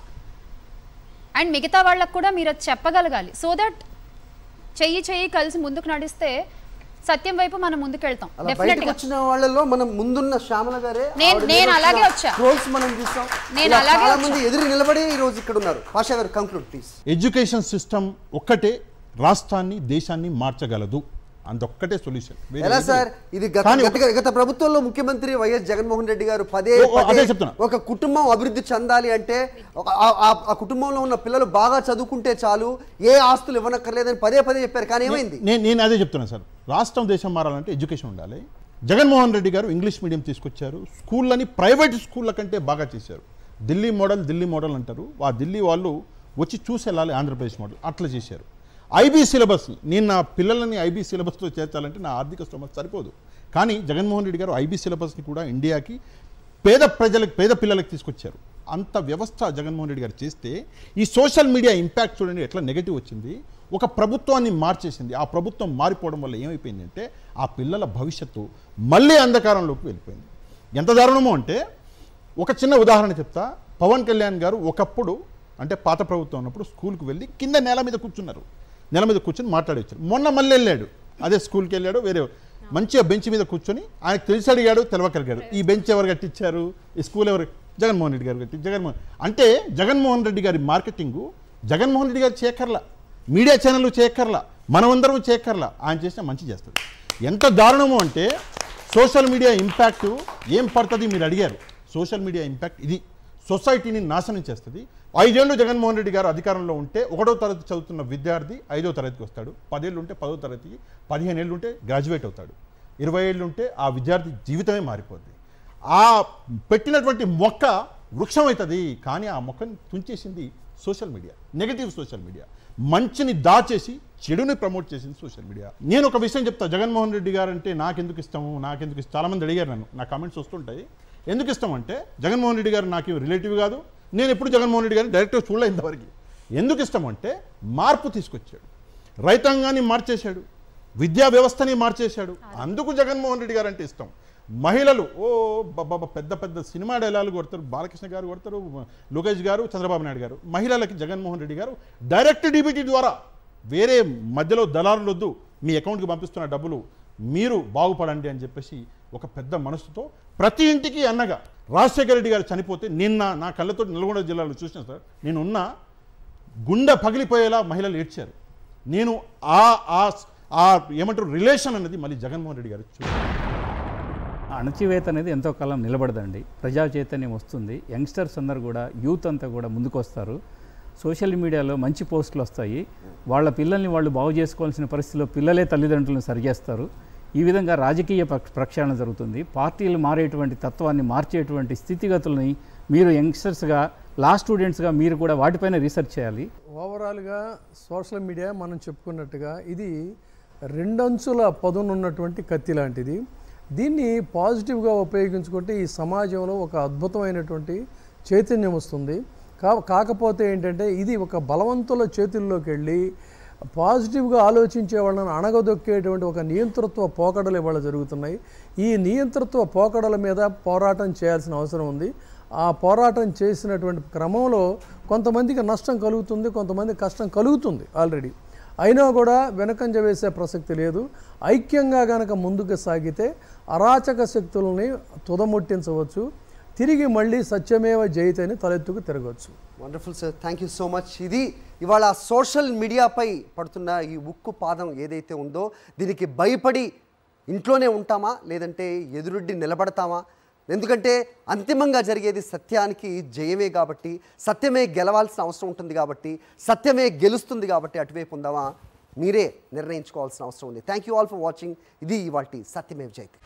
And మిగతా వాళ్ళకు కూడా మీరు అది చెప్పగలగాలి. సో దట్ చెయ్యి కలిసి ముందుకు నడిస్తే సత్యం వైపు మనం ముందుకెళ్తాం. బయటకు వచ్చిన వాళ్ళలో మనం ముందున్న శ్యామల గారే, నేను అలాగే వచ్చా, మనం చూస్తాం. నేను అలాగే చాలా మంది ఎదురు నిలబడి ఈ రోజు ఇక్కడ ఉన్నారు. పాషా గారు కంక్లూడ్ ప్లీజ్. ఎడ్యుకేషన్ సిస్టమ్ ఒక్కటే రాష్ట్రాన్ని దేశాన్ని మార్చగలదు, అందొక్కటే సొల్యూషన్. ఎలా సార్? ఇది గత ప్రభుత్వంలో ముఖ్యమంత్రి వైఎస్ జగన్మోహన్ రెడ్డి గారు పదే ఒక కుటుంబం అభివృద్ధి చెందాలి అంటే ఆ కుటుంబంలో ఉన్న పిల్లలు బాగా చదువుకుంటే చాలు, ఏ ఆస్తులు ఇవ్వనక్కర్లేదని పదే చెప్పారు. కానీ ఏమైంది? నేను అదే చెప్తున్నాను సార్. రాష్ట్రం దేశం మారాలంటే ఎడ్యుకేషన్ ఉండాలి. జగన్మోహన్ రెడ్డి గారు ఇంగ్లీష్ మీడియం తీసుకొచ్చారు, స్కూళ్ళని ప్రైవేట్ స్కూళ్ళ కంటే బాగా చేశారు. ఢిల్లీ మోడల్ అంటారు, ఆ ఢిల్లీ వాళ్ళు వచ్చి చూసి వెళ్ళాలి ఆంధ్రప్రదేశ్ మోడల్, అట్లా చేశారు. ఐబీ సిలబస్, నేను నా పిల్లలని ఐబీ సిలబస్తో చేర్చాలంటే నా ఆర్థిక స్తోమత సరిపోదు. కానీ జగన్మోహన్ రెడ్డి గారు ఐబీ సిలబస్ని కూడా ఇండియాకి పేద పిల్లలకి తీసుకొచ్చారు. అంత వ్యవస్థ జగన్మోహన్ రెడ్డి గారు చేస్తే ఈ సోషల్ మీడియా ఇంపాక్ట్ చూడండి ఎట్లా నెగటివ్ వచ్చింది. ఒక ప్రభుత్వాన్ని మార్చేసింది. ఆ ప్రభుత్వం మారిపోవడం వల్ల ఏమైపోయిందంటే ఆ పిల్లల భవిష్యత్తు మళ్ళీ అంధకారంలోకి వెళ్ళిపోయింది. ఎంత దారుణమో అంటే ఒక చిన్న ఉదాహరణ చెప్తా. పవన్ కళ్యాణ్ గారు ఒకప్పుడు, అంటే పాత ప్రభుత్వం ఉన్నప్పుడు స్కూల్కి వెళ్ళి కింద నేల మీద కూర్చొని మాట్లాడేచ్చారు. మొన్న మళ్ళీ వెళ్ళాడు, అదే స్కూల్కి వెళ్ళాడు, వేరే మంచిగా బెంచ్ మీద కూర్చొని ఆయనకు తెలిసి అడిగాడు, తెలవకలిగాడు. ఈ బెంచ్ ఎవరు కట్టించారు, ఈ స్కూల్ ఎవరు? జగన్మోహన్ రెడ్డి గారు అంటే జగన్మోహన్ రెడ్డి గారి మార్కెటింగు జగన్మోహన్ రెడ్డి గారు చేయక్కర్లా, మీడియా ఛానళ్ళు చేయక్కర్లా, మనమందరం చేయక్కర్లా, ఆయన చేసిన మంచి చేస్తారు. ఎంత దారుణము అంటే సోషల్ మీడియా ఇంపాక్ట్ ఏం పడుతుంది మీరు అడిగారు. సోషల్ మీడియా ఇంపాక్ట్ ఇది సొసైటీని నాశనం చేస్తుంది. 5 ఏళ్ళు జగన్మోహన్ రెడ్డి గారు అధికారంలో ఉంటే 1వ తరగతి చదువుతున్న విద్యార్థి 5వ తరగతికి వస్తాడు, 10 ఏళ్ళు ఉంటే 10వ తరగతికి, 15 ఏళ్ళు ఉంటే గ్రాడ్యుయేట్ అవుతాడు, 20 ఏళ్ళు ఉంటే ఆ విద్యార్థి జీవితమే మారిపోద్ది. ఆ పెట్టినటువంటి మొక్క వృక్షం అవుతుంది, కానీ ఆ మొక్కని తుంచేసింది social media, negative social media. మంచిని దాచేసి చెడుని ప్రమోట్ చేసింది సోషల్ మీడియా. నేను ఒక విషయం చెప్తా, జగన్మోహన్ రెడ్డి గారు అంటే నాకెందుకు ఇష్టము, చాలామంది అడిగారు నన్ను, నా కామెంట్స్ వస్తుంటాయి. ఎందుకు ఇష్టం అంటే జగన్మోహన్ రెడ్డి గారు నాకు రిలేటివ్ కాదు, నేను ఎప్పుడు జగన్మోహన్ రెడ్డి గారిని డైరెక్ట్గా చూడలేదు ఇంతవరకు. ఎందుకు ఇష్టం అంటే మార్పు తీసుకొచ్చాడు, రైతాంగాన్ని మార్చేశాడు, విద్యా వ్యవస్థని మార్చేశాడు, అందుకు జగన్మోహన్ రెడ్డి గారు అంటే ఇష్టం. మహిళలు పెద్ద సినిమా డైలాగులు కొడతారు, బాలకృష్ణ గారు కొడతారు, లోకేష్ గారు, చంద్రబాబు నాయుడు గారు. మహిళలకి జగన్మోహన్ రెడ్డి గారు డైరెక్ట్ డీబీటీ ద్వారా, వేరే మధ్యలో దళారులు వద్దు, మీ అకౌంట్కి పంపిస్తున్న డబ్బులు మీరు బాగుపడండి అని చెప్పేసి ఒక పెద్ద మనసుతో ప్రతి ఇంటికి అన్నగా. రాజశేఖర రెడ్డి గారు చనిపోతే నిన్న నా కళ్ళతో నల్గొండ జిల్లాలో చూసిన సార్, నేనున్న గుండె పగిలిపోయేలా మహిళలు ఏడ్చారు. నేను ఏమంటారు రిలేషన్ అనేది మళ్ళీ జగన్మోహన్ రెడ్డి గారు చూసారు. అణచివేత అనేది ఎంతో కాలం నిలబడదండి, ప్రజా చైతన్యం వస్తుంది, యంగ్స్టర్స్ అందరూ కూడా, యూత్ అంతా కూడా ముందుకు వస్తారు. సోషల్ మీడియాలో మంచి పోస్టులు వస్తాయి, వాళ్ళ పిల్లల్ని వాళ్ళు బాగు చేసుకోవాల్సిన పరిస్థితిలో పిల్లలే తల్లిదండ్రులను సరిచేస్తారు. ఈ విధంగా రాజకీయ ప్రక్షాళన జరుగుతుంది. పార్టీలు మారేటువంటి తత్వాన్ని మార్చేటువంటి స్థితిగతుల్ని మీరు యంగ్స్టర్స్గా, లా స్టూడెంట్స్గా మీరు కూడా వాటిపైన రీసెర్చ్ చేయాలి. ఓవరాల్గా సోషల్ మీడియా మనం చెప్పుకున్నట్టుగా ఇది రెండంచుల పదునున్నటువంటి కత్తి లాంటిది. దీన్ని పాజిటివ్గా ఉపయోగించుకుంటే ఈ సమాజంలో ఒక అద్భుతమైనటువంటి చైతన్యం వస్తుంది. కాకపోతే ఏంటంటే ఇది ఒక బలవంతుల చేతుల్లోకి వెళ్ళి పాజిటివ్గా ఆలోచించే వాళ్ళని అణగదొక్కేటువంటి ఒక నియంతృత్వ పోకడలు ఇవాళ జరుగుతున్నాయి. ఈ నియంతృత్వ పోకడల మీద పోరాటం చేయాల్సిన అవసరం ఉంది. ఆ పోరాటం చేసినటువంటి క్రమంలో కొంతమందికి నష్టం కలుగుతుంది, కొంతమంది కష్టం కలుగుతుంది ఆల్రెడీ. అయినా కూడా వెనకంజ వేసే ప్రసక్తి లేదు. ఐక్యంగా గనక ముందుకు సాగితే అరాచక శక్తులని తుదముట్టించవచ్చు, తిరిగి మళ్ళీ సత్యమేవ జయతని తలెత్తుకు తిరగవచ్చు. Wonderful sir, thank you so much. ఇది ఇవాళ సోషల్ మీడియాపై పడుతున్న ఈ ఉక్కు పాదం ఏదైతే ఉందో, దీనికి భయపడి ఇంట్లోనే ఉంటామా లేదంటే ఎదురుడ్డి నిలబడతామా? ఎందుకంటే అంతిమంగా జరిగేది సత్యానికి జయమే కాబట్టి, సత్యమే గెలవాల్సిన అవసరం ఉంటుంది కాబట్టి, సత్యమే గెలుస్తుంది కాబట్టి అటువైపు ఉందామా మీరే నిర్ణయించుకోవాల్సిన అవసరం ఉంది. Thank you all for watching. ఇది ఇవాల్టి సత్యమేవ జయతే.